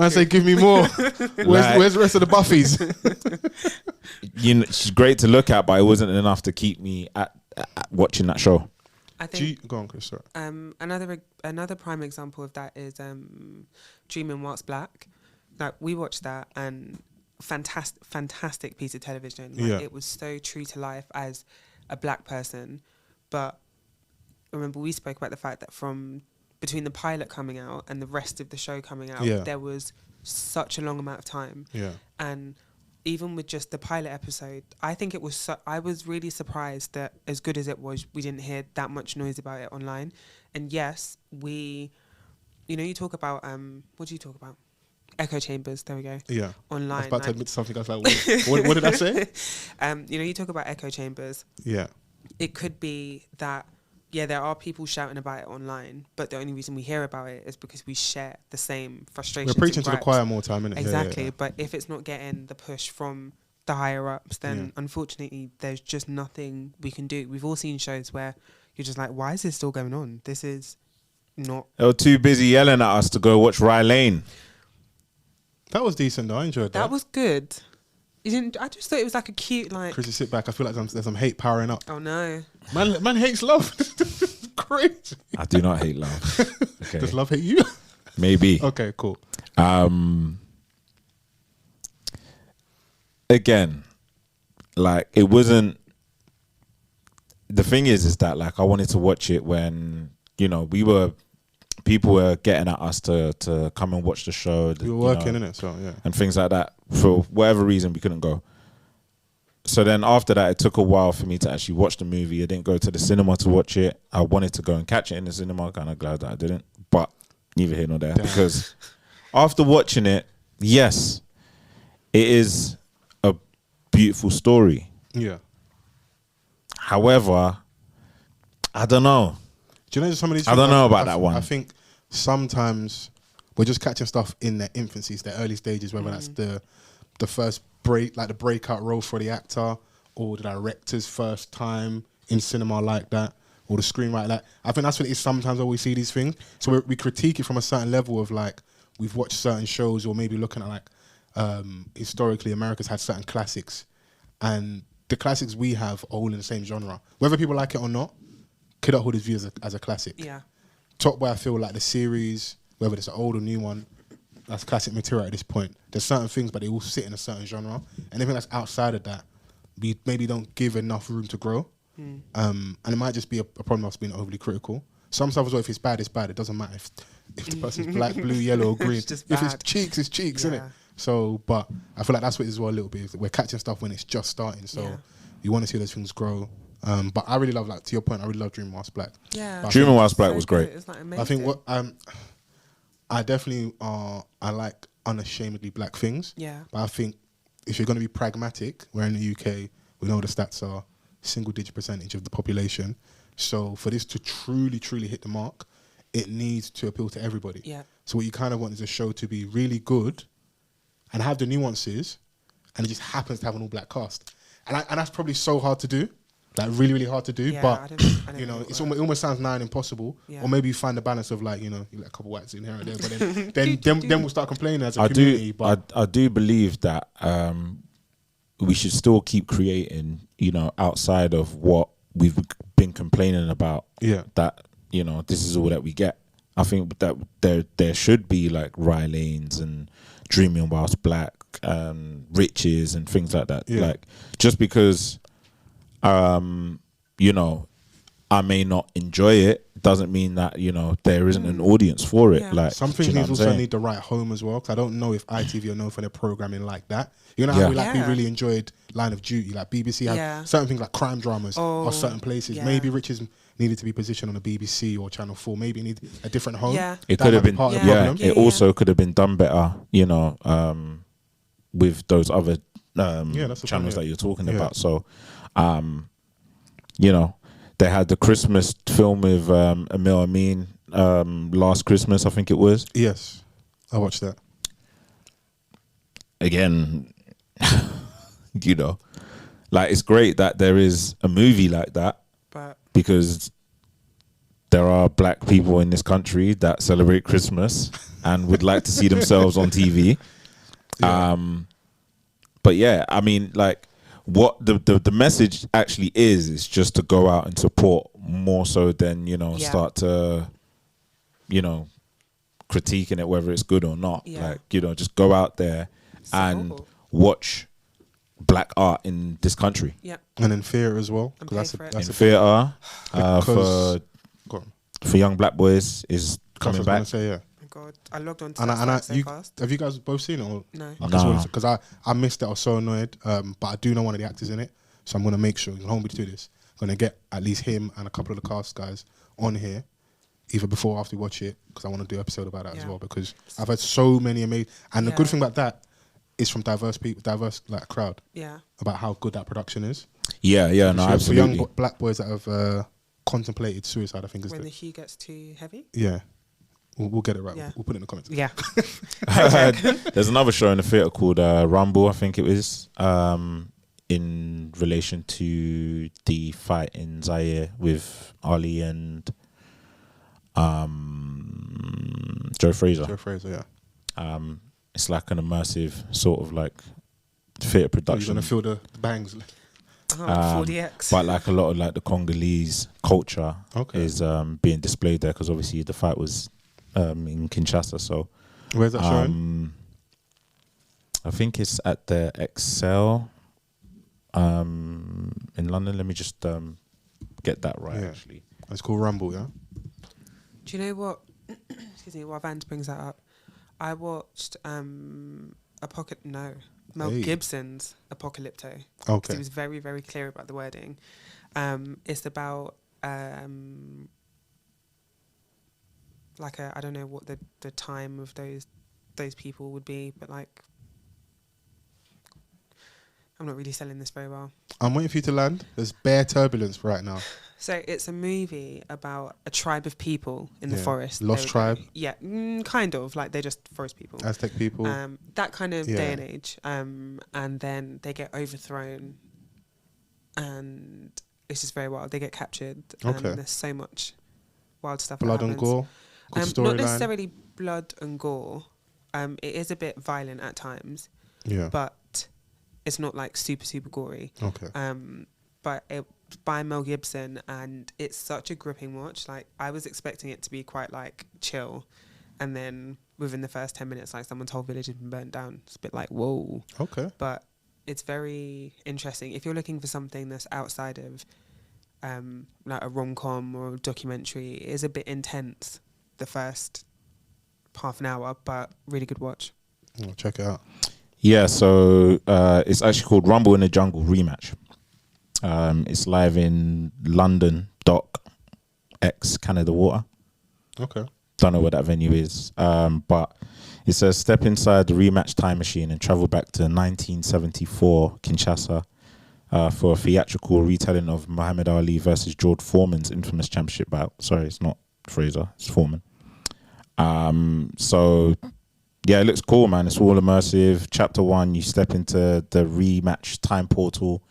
I say, give me more. Where's the rest of the Buffies? You know, she's great to look at, but it wasn't enough to keep me at watching that show. I think. Go on, Chris. Sorry. Another prime example of that is Dreaming Whilst Black. Like we watched that and fantastic piece of television. Like, it was so true to life as a black person, but remember we spoke about the fact that from between the pilot coming out and the rest of the show coming out, there was such a long amount of time. Yeah. And even with just the pilot episode, I think it was I was really surprised that as good as it was, we didn't hear that much noise about it online. And yes, you talk about what do you talk about? Echo chambers, there we go. Yeah. Online. I was about to admit something. I was like, what did I say? You talk about echo chambers. Yeah. It could be that, there are people shouting about it online, but the only reason we hear about it is because we share the same frustrations. We're preaching to the choir more time, innit? Exactly. But if it's not getting the push from the higher ups, then unfortunately there's just nothing we can do. We've all seen shows where you're just like, why is this still going on? This is not... They were too busy yelling at us to go watch Rye Lane. That was decent though. I enjoyed that. That was good. I just thought it was like a cute, like... Chris, you sit back. I feel like there's some hate powering up. Oh no. Man hates love. Crazy. I do not hate love. Okay. Does love hate you? Maybe. Okay, cool. Again, like it wasn't... The thing is that like I wanted to watch it when, people were getting at us to come and watch the show. We were working, innit? So, yeah. And things like that. For whatever reason, we couldn't go. So then after that, it took a while for me to actually watch the movie. I didn't go to the cinema to watch it. I wanted to go and catch it in the cinema. Kind of glad that I didn't. But neither here nor there. Damn. Because after watching it, yes, it is a beautiful story. Yeah. However, I don't know. Do you know some of these? I don't know about that one. I think sometimes we're just catching stuff in their infancies, their early stages, whether that's the first break, like the breakout role for the actor, or the director's first time in cinema like that, or the screenwriter. Like, I think that's what it is sometimes when we see these things. So we critique it from a certain level of like, we've watched certain shows, or maybe looking at like, historically America's had certain classics, and the classics we have are all in the same genre. Whether people like it or not, Kid Hood is viewed as a classic. Yeah. Top Boy, I feel like the series, whether it's an old or new one, that's classic material at this point. There's certain things, but they all sit in a certain genre. Anything that's outside of that, we maybe don't give enough room to grow. And it might just be a problem of us being overly critical. Some stuff as well, if it's bad, it's bad. It doesn't matter if the person's black, blue, yellow, or green. If it's cheeks, it's cheeks, isn't it? So, but I feel like that's what it is as well a little bit. Is that we're catching stuff when it's just starting. So you want to see those things grow. But I really love, like, to your point, I really love Dreaming Whilst Black. Yeah. Dreaming Whilst Black was great. It's like amazing. I think what I definitely I like unashamedly black things. Yeah. But I think if you're going to be pragmatic, we're in the UK, we know the stats are single-digit percentage of the population. So for this to truly, truly hit the mark, it needs to appeal to everybody. Yeah. So what you kind of want is a show to be really good and have the nuances, and it just happens to have an all-black cast. And that's probably so hard to do. Like really, really hard to do, but I don't it almost sounds nigh impossible. Yeah. Or maybe you find the balance of like, you let a couple whites in here and there, but then we'll start complaining as a community. I do believe that we should still keep creating, you know, outside of what we've been complaining about. Yeah. That, you know, this is all that we get. I think that there should be like Rye Lanes and Dreaming Whilst Black, Riches and things like that. Yeah. Like, just because, you know, I may not enjoy it doesn't mean that, you know, there isn't an audience for it. Yeah. Like, Some things you know also need the right home as well. Cause I don't know if ITV are known for their programming like that. You know how we really enjoyed Line of Duty. Like BBC had certain things like crime dramas or certain places. Yeah. Maybe Riches needed to be positioned on the BBC or Channel 4. Maybe it needed a different home. Yeah. It could have been part of the problem. it also could have been done better, you know, with those other channels that you're talking about. So, you know, they had the Christmas film with Emil Amin last Christmas, I think it was. Yes, I watched that. Again, you know, like, it's great that there is a movie like that, but because there are black people in this country that celebrate Christmas and would like to see themselves on TV. Yeah. But yeah, I mean, like, what the message actually is just to go out and support more so than, you know, start to, you know, critiquing it whether it's good or not. Like, you know, just go out there and watch black art in this country. Yeah. And in theatre as well. And That's pay a, for that's In a theatre for young black boys is coming back. I was gonna say, Oh God, I logged on to and that so fast. have you guys both seen it? Or? No. Because I missed it. I was so annoyed. But I do know one of the actors in it, so I'm gonna make sure. Hold me to this. I'm gonna get at least him and a couple of the cast guys on here, either before or after we watch it, because I want to do an episode about that as well. Because I've had so many amazing, and the good thing about that is from diverse people, diverse like crowd. Yeah. About how good that production is. Yeah, no, For absolutely. young black boys that have contemplated suicide, I think is When the the hue gets too heavy. yeah. We'll get it right. Yeah. We'll put it in the comments. Yeah. There's another show in the theatre called Rumble, I think it was, in relation to the fight in Zaire with Ali and Joe Fraser. Joe Fraser, yeah. It's like an immersive sort of like theatre production. You're gonna feel the bangs. 4DX. But like a lot of like the Congolese culture is being displayed there, because obviously the fight was in Kinshasa. So where's that showing? I think it's at the Excel in London. Let me just get that right. Actually, it's called Rumble. Yeah. Do you know what? Excuse me. While Vans brings that up, I watched Mel Gibson's Apocalypto. Okay. He was very, very clear about the wording. It's about like I don't know what the time of those people would be, but like I'm not really selling this very well. I'm waiting for you to land. There's bare turbulence right now. So it's a movie about a tribe of people in the forest. Lost tribe? Yeah, kind of. Like, they're just forest people. Aztec people. That kind of day and age. And then they get overthrown. And it's just very wild. They get captured. And there's so much wild stuff Blood that and happens. gore? Good Not storyline? necessarily blood and gore. It is a bit violent at times. Yeah. But it's not, like, super, super gory. Okay. But it's by Mel Gibson, and it's such a gripping watch. Like, I was expecting it to be quite, like, chill, and then within the first 10 minutes, like, someone's whole village has been burnt down. It's a bit like, whoa. Okay. But it's very interesting. If you're looking for something that's outside of like a rom-com or a documentary, it is a bit intense the first half an hour, but really good watch. I'll check it out. Yeah, so it's actually called Rumble in the Jungle Rematch. It's live in London, Dock X Canada Water. Okay. Don't know what that venue is, but it says step inside the rematch time machine and travel back to 1974 Kinshasa for a theatrical retelling of Muhammad Ali versus George Foreman's infamous championship bout. Sorry, it's not Fraser, it's Foreman. So yeah, it looks cool, man. It's all immersive. Chapter 1, you step into the rematch time portal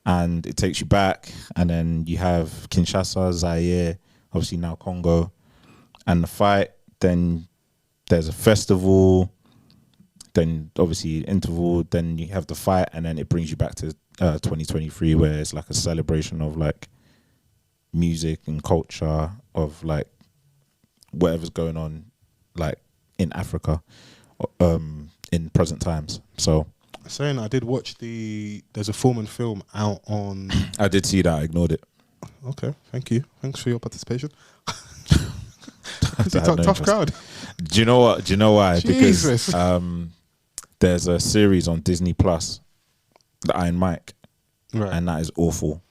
and it takes you back, and then you have Kinshasa, Zaire, obviously now Congo, and the fight. Then there's a festival. then obviously interval, then you have the fight, and then it brings you back to 2023, where it's like a celebration of like music and culture of like whatever's going on like in Africa in present times. So saying I did watch there's a Foreman film out on I did see that, I ignored it. Okay, thank you, thanks for your participation. It's a tough crowd. Do you know what? Do you know why? Jesus. Because there's a series on Disney Plus, The Iron Mike, Right. and that is awful.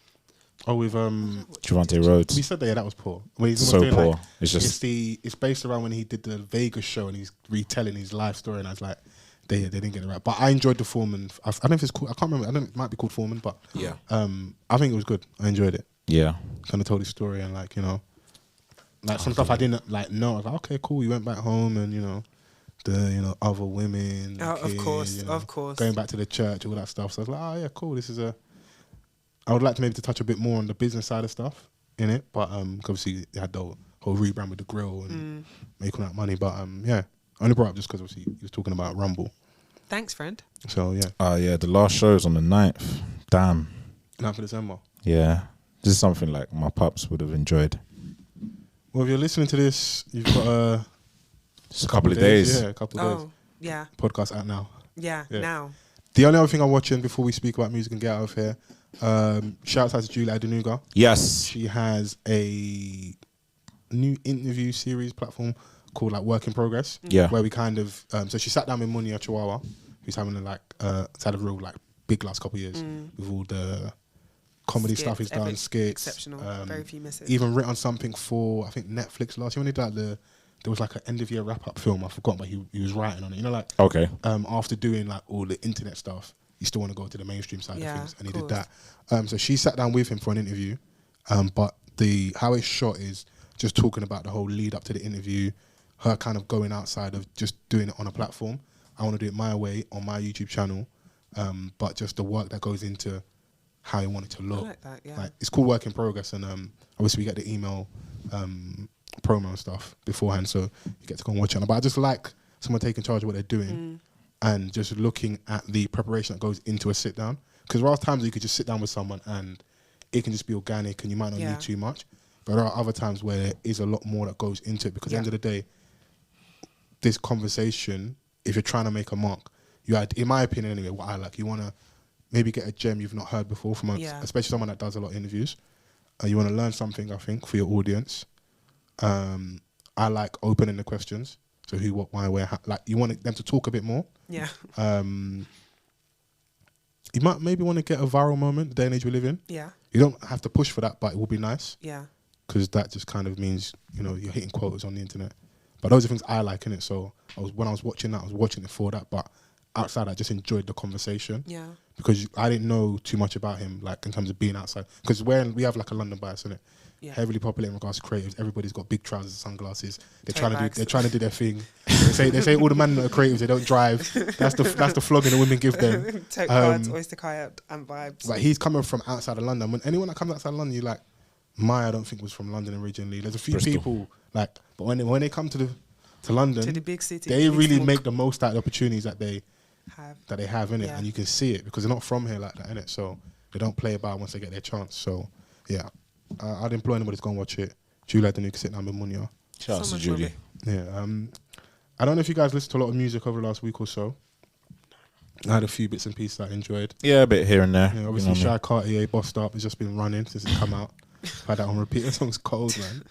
Oh, with Javante Rhodes. We said that, yeah, that was poor. When he's So doing, poor. like, It's just it's based around when he did the Vegas show and he's retelling his life story, and I was like, they didn't get it right. But I enjoyed the Foreman. I don't know if it's called. I can't remember. I don't know, it might be called Foreman, but yeah, I think it was good. I enjoyed it. yeah. Kind of told his story, and like, you know, like some stuff I didn't like know. I was like, okay, cool. He went back home, and you know, the other women, kids, of course, going back to the church, all that stuff. So I was like, oh yeah, cool. This is I would like to maybe to touch a bit more on the business side of stuff in it, but obviously they had the whole rebrand with the grill and making that money. But yeah, I only brought it up just because obviously he was talking about Rumble. Thanks, friend. So yeah. Yeah, the last show is on the 9th. Damn. 9th of December. Yeah, this is something like my pups would have enjoyed. Well, if you're listening to this, you've got Just a couple of days. Yeah, a couple of days. Oh, yeah. Podcast out now. Yeah, now. The only other thing I'm watching before we speak about music and get out of here, shout out to Julia Adenuga. Yes. She has a new interview series platform called like Work in Progress. Yeah. Where we kind of so she sat down with Munia Chihuahua, who's having it's had a real like big last couple of years with all the comedy stuff he's done, skits. Exceptional. Very few misses. Even written something for I think Netflix last year when he did like there was like an end of year wrap up film, I forgot, but he was writing on it. You know, like okay. After doing like all the internet stuff, you still want to go to the mainstream side of things, and he did course. that. So she sat down with him for an interview, but how it's shot is just talking about the whole lead up to the interview, her kind of going outside of just doing it on a platform. I want to do it my way on my YouTube channel, but just the work that goes into how you want it to look. I like that, yeah. Like, it's called Work in Progress, and obviously we get the email promo and stuff beforehand, so you get to go and watch it. But I just like someone taking charge of what they're doing and just looking at the preparation that goes into a sit down. Because there are times you could just sit down with someone and it can just be organic and you might not need too much. But there are other times where there is a lot more that goes into it, because at the end of the day, this conversation, if you're trying to make a mark, you had, in my opinion anyway, what I like, you want to maybe get a gem you've not heard before from especially someone that does a lot of interviews. You want to learn something, I think, for your audience. I like opening the questions. So who, what, why, where, how, like you want them to talk a bit more. Yeah. You might maybe want to get a viral moment, the day and age we live in. Yeah. You don't have to push for that, but it will be nice. Yeah. Because that just kind of means, you know, you're hitting quotas on the internet. But those are things I like, innit? So when I was watching that, I was watching it for that. But outside, I just enjoyed the conversation. Yeah. Because I didn't know too much about him, like in terms of being outside. Because we have like a London bias, innit? Yeah. Heavily popular in regards to creatives. Everybody's got big trousers, sunglasses. They're trying to do their thing. They say all the men that are creatives, they don't drive. That's the flogging the women give them. Tote cards, oyster kayak, and vibes. But he's coming from outside of London. When anyone that comes outside of London, you're like, Maya, I don't think was from London originally. There's a few Bristol. people like, but when they come to London, to the big city, they really make the most out of the opportunities that they have in it, Yeah. and you can see it because they're not from here like that, innit? So they don't play about once they get their chance. So yeah, I'd implore anybody to go and watch it. Julia Adenuga sit down with Munia. Shout out to Julie. Yeah. I don't know if you guys listened to a lot of music over the last week or so. I had a few bits and pieces I enjoyed. Yeah, a bit here and there. Yeah, obviously, SHAQY Cartier Bossed Up has just been running since it's come out. Had that on repeat. That song's cold, man.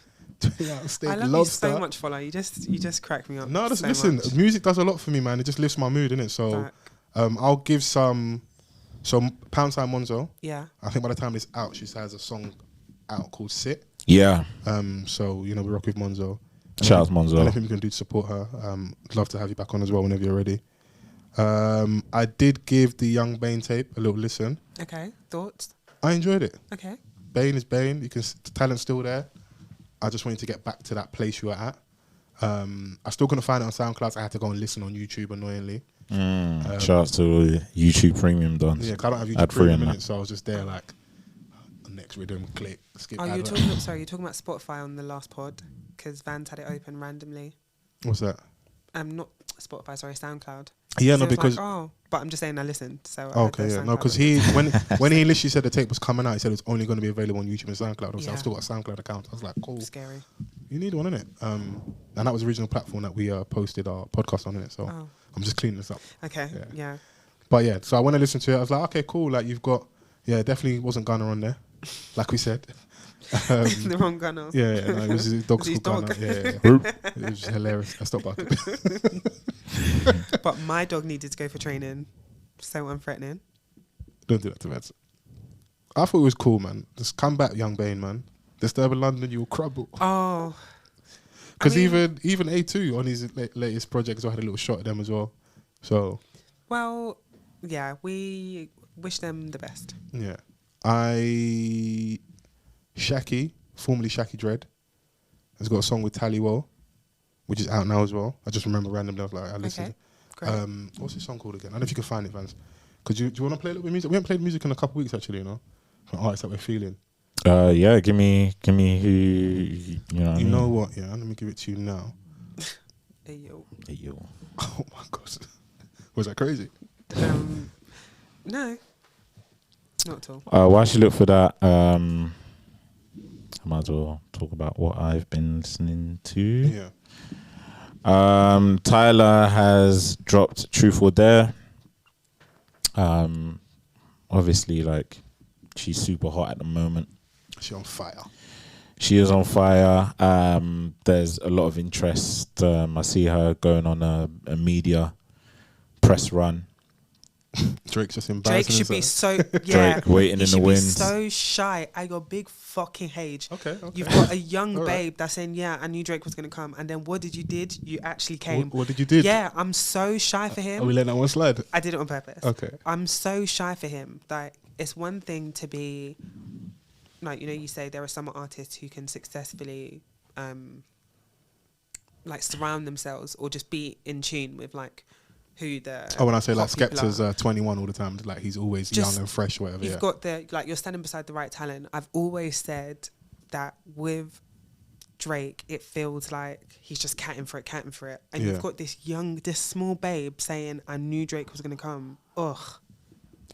I love you so much, Follow. You just crack me up. No, just so listen. much. Music does a lot for me, man. It just lifts my mood, innit? So, I'll give some Pound Sign Monzo. Yeah. I think by the time it's out, she has a song out called Sit. Yeah. So we rock with Monzo. Shout out to Monzo. Anything we can do to support her. I'd love to have you back on as well whenever you're ready. I did give the Young Bane tape a little listen. Okay. Thoughts? I enjoyed it. Okay. Bane is Bane. The talent's still there. I just wanted to get back to that place you were at. I still couldn't find it on SoundCloud. So I had to go and listen on YouTube, annoyingly. Shout out to YouTube Premium dons. Yeah, 'cause I don't have YouTube Premium in it, so I was just there like, next rhythm, click, skip. Oh, you're talking about Spotify on the last pod because Vans had it open randomly. What's that? Not Spotify, sorry, SoundCloud. Yeah, So no, it was because like, but I'm just saying I listened. So okay, yeah, no, because he when he literally said the tape was coming out, he said it's only going to be available on YouTube and SoundCloud. Obviously, I've still got a SoundCloud account. I was like, cool, scary. You need one, innit? And that was the original platform that we posted our podcast on, innit? So I'm just cleaning this up. Okay, yeah. But yeah, so I when I listened to it, I was like, okay, cool. Like you've got, definitely wasn't Gunner on there, like we said. The wrong Gunner. Yeah, no, it was his dog's his called dog. Gunner. Yeah. It was hilarious. I stopped barking. But my dog needed to go for training. So unthreatening. Don't do that to Vans. I thought it was cool, man. Just come back, young Bane, man. Disturbing London, you'll crumble. Oh. Because even A2 on his latest projects, I had a little shot at them as well. So. Well, yeah, we wish them the best. Yeah. SHAQY, formerly SHAQY Dread, has got a song with Tallywell, which is out now as well. I just remember randomly, I was like, I listened. Okay, great. What's this song called again? I don't know if you can find it, Vans. Do you want to play a little bit of music? We haven't played music in a couple of weeks, actually, you know, from artists that we're feeling. Yeah, give me who, you know. You know what? Yeah, let me give it to you now. Hey, yo. Oh my gosh, was that crazy? No, not at all. Whilst you look for that, I might as well talk about what I've been listening to. Yeah. Tyler has dropped Truth or Dare. Obviously, like, she's super hot at the moment. She's on fire. She is on fire. There's a lot of interest. I see her going on a media press run. Drake's just embarrassing. Drake should be himself. so Drake waiting in the wings. So shy at your big fucking age. Okay. You've got a young All babe that's saying, yeah, I knew Drake was gonna come, and then what did you did? You actually came. What did you do? Yeah, I'm so shy for him. Are we letting that one slide? I did it on purpose. Okay. I'm so shy for him. Like, it's one thing to be, like, you know, you say there are some artists who can successfully, like, surround themselves or just be in tune with, like, who the. Oh, when I say like hot people Skepta's 21 all the time, like he's always Just- young and fresh, or whatever. You've got the, like, you're standing beside the right talent. I've always said that with Drake, it feels like he's just catting for it. And you've got this small babe saying, I knew Drake was going to come. Ugh.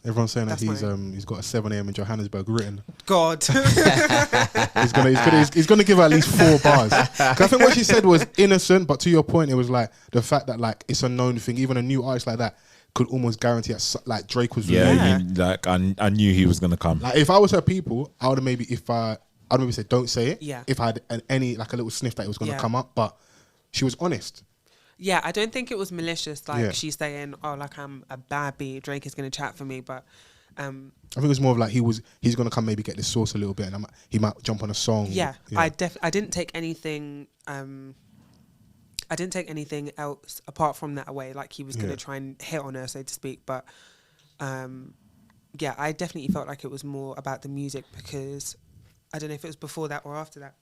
Everyone's saying that That's he's got a 7 a.m. in Johannesburg written. God. He's gonna give her at least 4 bars. 'Cause I think what she said was innocent, but to your point, it was like the fact that like it's a known thing. Even a new artist like that could almost guarantee that like Drake was. Yeah, I knew he was gonna come. Like if I was her people, I would have maybe I'd maybe say don't say it. Yeah. If I had any like a little sniff that it was gonna come up, but she was honest. Yeah, I don't think it was malicious. Like, Yeah. she's saying, oh, like, I'm a bad bee. Drake is going to chat for me. But I think it was more of like he's gonna come maybe get this sauce a little bit, and he might jump on a song. yeah. I didn't take anything. I didn't take anything else apart from that away. Like, he was going to try and hit on her, so to speak. But yeah, I definitely felt like it was more about the music, because I don't know if it was before that or after that.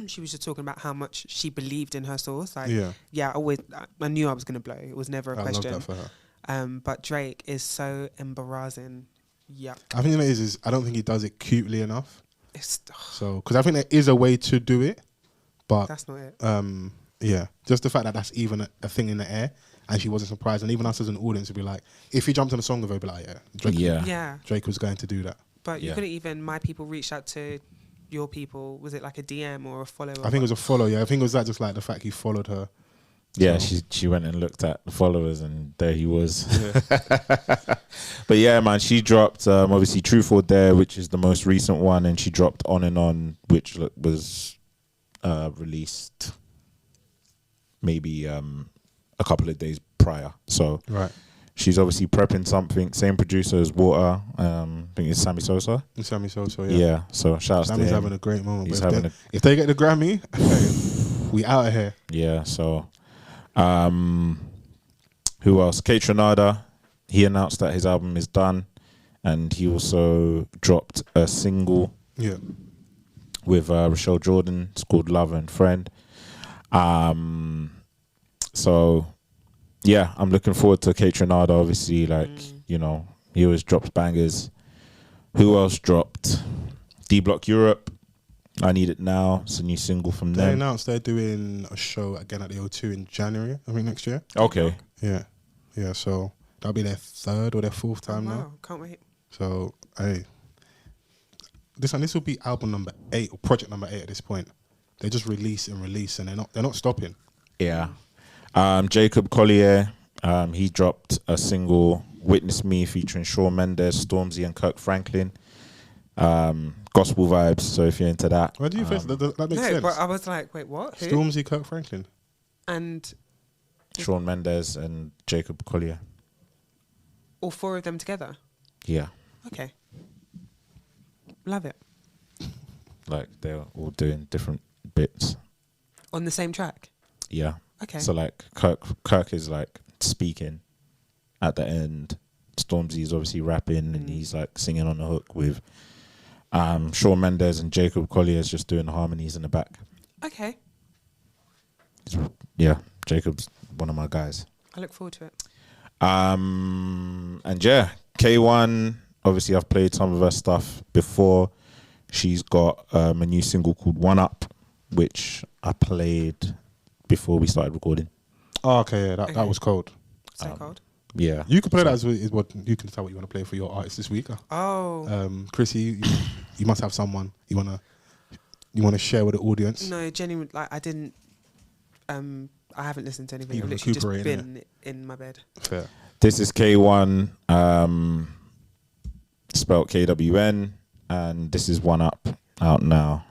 She was just talking about how much she believed in her source. Like, I knew I was going to blow. It was never a question. Love that for her. But Drake is so embarrassing. Yuck. I think what it is I don't think he does it cutely enough. So, because I think there is a way to do it, but that's not it. yeah, just the fact that that's even a thing in the air, and she wasn't surprised, and even us as an audience would be like, if he jumped on a song with her, we'd be like, Drake was going to do that. But you couldn't even. My people reached out to your people. Was it like a DM or a follow? I think it was a follow. Yeah, I think it was that just like the fact he followed her. Yeah, she went and looked at the followers, and there he was. Yeah. But yeah, man, she dropped obviously Truth or Dare, which is the most recent one, and she dropped On and On, which was released maybe a couple of days prior. So she's obviously prepping something. Same producer as Water. I think it's Sammy Sosa. Yeah. So shout out to him. Sammy's having a great moment. He's if they get the Grammy, we out of here. Yeah. So. Who else? Kate Trinada. He announced that his album is done, and he also dropped a single with Rochelle Jordan. It's called Lover and Friend. So yeah, I'm looking forward to Kate Trinada. Obviously, like you know, he always drops bangers. Who else dropped? D Block Europe. I Need It Now. It's a new single from them. They announced they're doing a show again at the O2 in January, I think, next year. Okay. Yeah. Yeah, so that'll be their third or their fourth time now. Wow, can't wait. So, hey, this will be album number 8 or project number 8 at this point. They just release, and they're not stopping. Yeah. Jacob Collier, he dropped a single, Witness Me, featuring Shawn Mendes, Stormzy, and Kirk Franklin. Gospel vibes. So if you're into that, Why do you think that makes sense? But I was like, wait, what? Who? Stormzy, Kirk Franklin, And Shawn Mendes and Jacob Collier. all 4 of them together. Yeah. Okay. Love it. Like they're all doing different bits. On the same track. Yeah. Okay. So like Kirk is like speaking at the end. Stormzy is obviously rapping and he's like singing on the hook with Shawn Mendes, and Jacob Collier is just doing the harmonies in the back. Okay. Yeah, Jacob's one of my guys. I look forward to it. And yeah, K1, obviously I've played some of her stuff before. She's got a new single called One Up, which I played before we started recording. Oh, okay, yeah, that was cold. So cold. Yeah. You can play that as what you can decide what you want to play for your artist this week. Oh. Chrissy, you must have someone you wanna share with the audience. No, genuinely, like I didn't. I haven't listened to anything. You've I've literally just recuperated, been in my bed. Fair. This is K1, spelled KWN, and this is One Up, out now.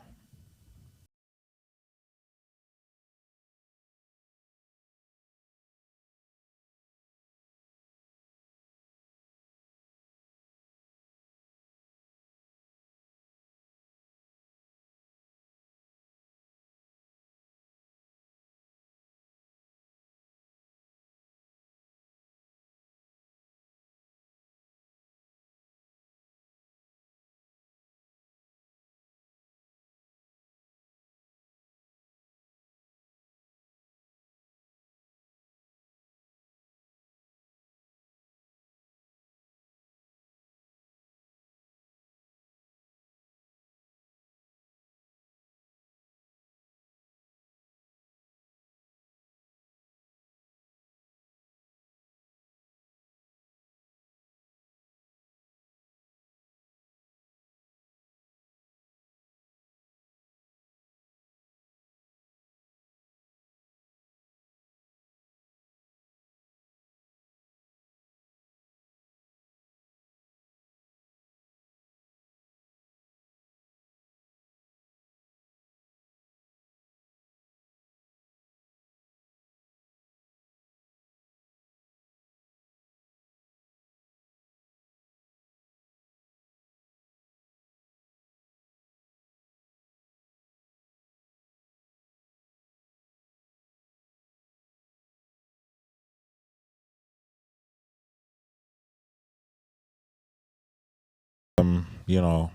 You know,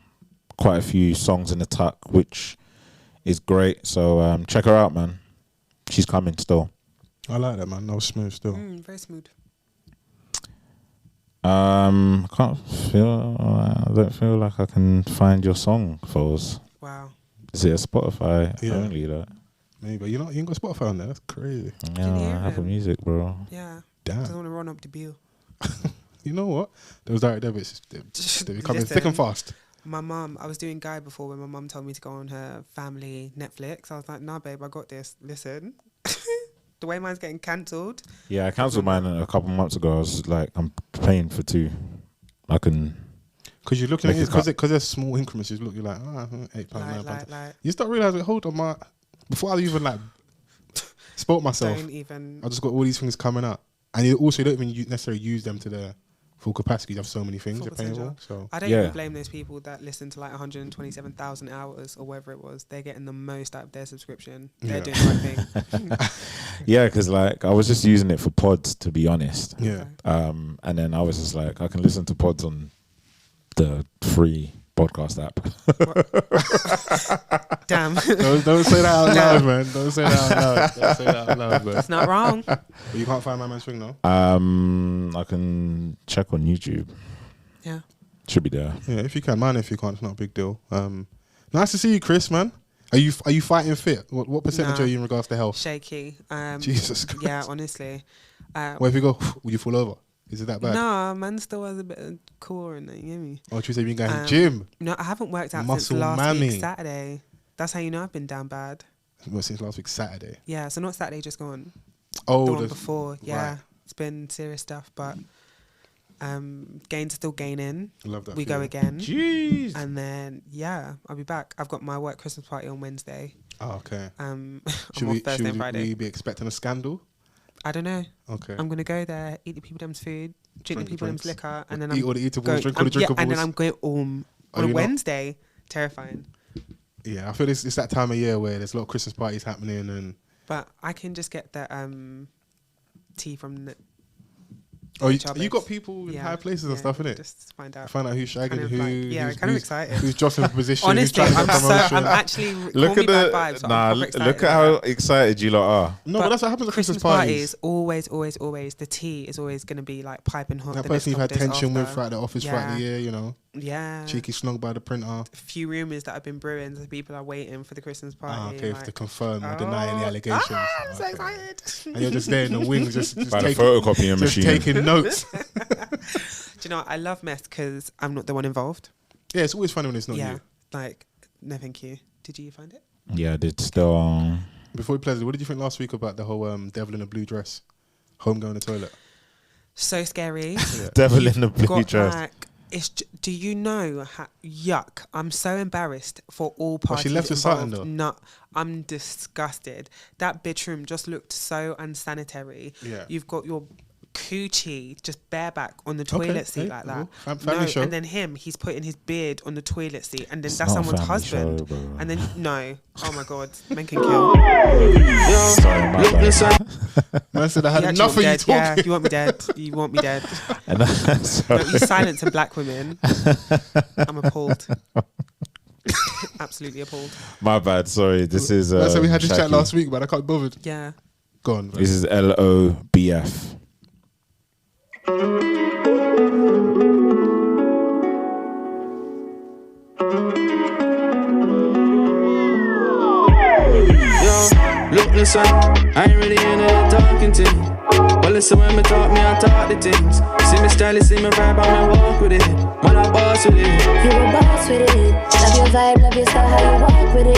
quite a few songs in the tuck, which is great. So check her out, man. She's coming still. I like that, man. That was smooth still. Very smooth. I don't feel like I can find your song, Fols. Wow. Is it a Spotify Yeah. only? That? Maybe, you ain't got Spotify on there. That's crazy. Can you hear Yeah, Apple him? Music, bro. Yeah. Damn. Doesn't want to run up the bill. You know what? Those direct debits, they're becoming thick and Listen. fast. My mum, I was doing Guy before when my mum told me to go on her family Netflix. I was like, nah, babe, I got this. Listen, the way mine's getting cancelled. Yeah, I cancelled mine a couple months ago. I was like, I'm paying for 2. I can. Because you're looking at Make it, it because there's small increments. You look, you're like, £8, £9. Like, You start realizing, hold on, my before I even like spoke myself, don't even. I just got all these things coming up, and you also don't even necessarily use them to their full capacity. You have so many things Full you're paying for. potential. So I don't Yeah. even blame those people that listen to like 127,000 hours or whatever it was. They're getting the most out of their subscription. They're Yeah. doing the right thing. Yeah, because like I was just using it for pods, to be honest. yeah, And then I was just like, I can listen to pods on the free podcast app. Damn. don't say that out loud, man. Don't say that out loud. Don't say that out loud, man. That's not wrong. But you can't find My Man's Swing though. I can check on YouTube. Yeah. Should be there. Yeah, if you can, man. If you can't, it's not a big deal. Nice to see you, Chris, man. Are you fighting fit? What percentage Nah. are you in regards to health? Shaky. Jesus Christ. Yeah, honestly. What if you go, will you fall over? Is it that bad? No, man still has a bit of core in it, you get me? Oh, Tuesday you been going to the gym? No, I haven't worked out Muscle since last mammy. week, Saturday. That's how you know I've been down bad. Well, since last week, Saturday. Yeah, so not Saturday, just gone. Oh, the one before. Yeah, right. It's been serious stuff, but gains still gaining. Love that. We go again. Jeez. And then, yeah, I'll be back. I've got my work Christmas party on Wednesday. Oh, okay. I'm Should off Thursday and Friday. we be expecting a scandal? I don't know. Okay. I'm going to go there, eat the people them's food, drink the people them's liquor, and then eat I'm all the eatables, drink all the drinkables. Yeah, and then I'm going on a Wednesday. Terrifying. Yeah, I feel it's that time of year where there's a lot of Christmas parties happening, and but I can just get the tea from the. Oh, you got people in high places and stuff, innit? Just find out who's shagging kind of who. Like, kind of excited. Who's jostling for position? Honestly, I'm actually. Look at look at how excited you lot are. No, but that's what happens at Christmas parties. Always. The tea is always going to be like piping hot. That person you've had tension with throughout the office throughout the year, you know. Yeah. Cheeky snog by the printer. A few rumours that have been brewing, so people are waiting for the Christmas party. Okay, to confirm or deny any allegations. I'm so excited. And you're just there in the wings, just by the photocopying machine, taking notes. Do you know what? I love mess because I'm not the one involved. Yeah, it's always funny when it's not you. Like, no, thank you. Did you find it? Yeah, I did still. Before we play, what did you think last week about the whole devil in a blue dress, home going to the toilet? So scary. Devil in the blue dress. Like, do you know yuck? I'm so embarrassed for all parties. She left with something though. No, I'm disgusted. That bedroom just looked so unsanitary. Yeah, you've got your coochie just bareback on the toilet seat like that. Family show. And then he's putting his beard on the toilet seat, and then that's someone's husband. Show, and then oh my god, men can kill. Man said I had enough of you talking. Yeah, you want me dead. You want me dead. No, you silencing black women. I'm appalled. Absolutely appalled. My bad. Sorry. This is. So we had this chat last week, but I can't be bothered. Yeah. Go on. This is LOBF. Look, listen, I ain't really into talking to you. But listen, when me talk, I talk the things. See me style, see me vibe, I walk with it. Man, I boss with it. You a boss with it. Love your vibe, love your style, how you walk with it.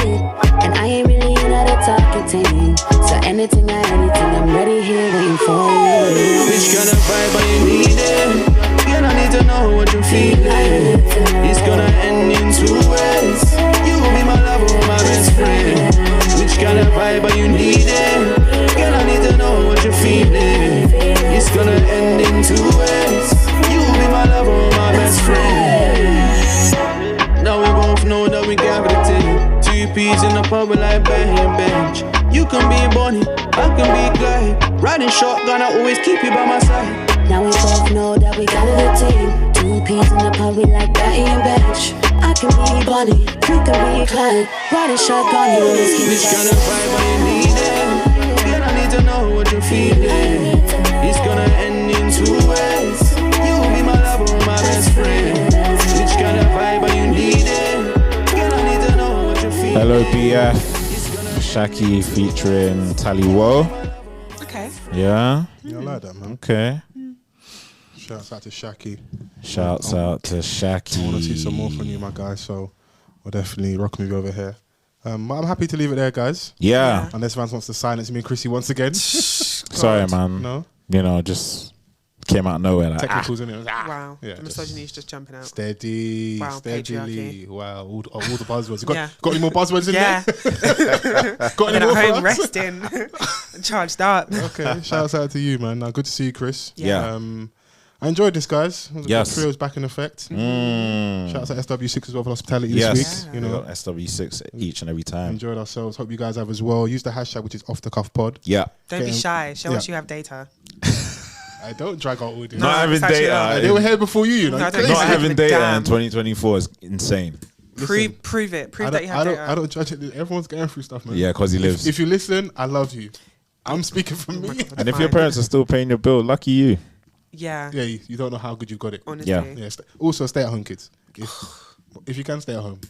And I ain't really into the talking thing. So anything, I'm ready here waiting for you. Which kind of vibe are you needing? Girl, I need to know what you're feeling. It's gonna end in 2 ways. You will be my lover or my best friend. Which kind of vibe are you needing? Girl, I need to know what you're feeling. It's gonna end in 2 ways. You will be my lover or my best friend. Now we both know that we got the thing. 2 peas in the pub like bang and bench. You can be Bonnie, I can be Clyde. Riding shotgun, I always keep you by my side. Now we both know that we got the team. 2 peas in the pub, we like Batty and Bench. I can be Bonnie, you can be Clyde. Riding shotgun, you always keep me. Which kind of vibe are you needing? Girl, I need to know what you're feeling. It's gonna end in 2 ways. You will be my lover or my best friend. Which kind of vibe are you needing? Girl, I need to know what you're feeling. LOBF, SHAQY featuring Taliwo. Okay. Yeah. Yeah, I like that, man. Okay. Shouts out to SHAQY. Shouts out to SHAQY. I want to see some more from you, my guy. So we'll definitely rock with you over here. I'm happy to leave it there, guys. Yeah. Unless Vans wants to silence me and Chrissy once again. Sorry, man. No. You know, just came out of nowhere. Like, Technicals in it. Wow. Yeah, the misogyny is just jumping out. Steady. Wow, Steadily. patriarchy. Wow. All the buzzwords. You got any more buzzwords in Yeah. there? Got Been any more at for home us? resting, charged up. Okay. Shouts out to you, man. Good to see you, Chris. Yeah. I enjoyed this, guys. Yes. Trio's back in effect. Shouts out SW6 as well for hospitality yes. this week. You know, we got SW6 each and every time. enjoyed ourselves. Hope you guys have as well. Use the hashtag, which is Offthecuffpod. Yeah. Don't be shy. Show us you have data. I don't drag out audio. Not having it's actually data. They were here before you, you know. No, I don't Crazy. Not having data Damn. in 2024 is insane. Listen, Prove it. Prove that you have data. I don't judge it. Everyone's going through stuff, man. Yeah, because he lives. If you listen, I love you. I'm speaking for me. And if your parents are still paying your bill, lucky you. Yeah. Yeah, you don't know how good you've got it. Honestly. Yeah. Yeah. Also, stay at home, kids. If you can, stay at home.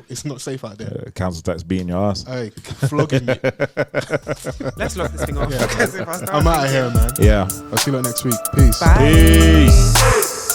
It's not safe out there. Council tax beating your ass. Hey, flogging me. Let's lock this thing off. I'm out of here, man. Yeah. I'll see you next week. Peace. Bye. Peace.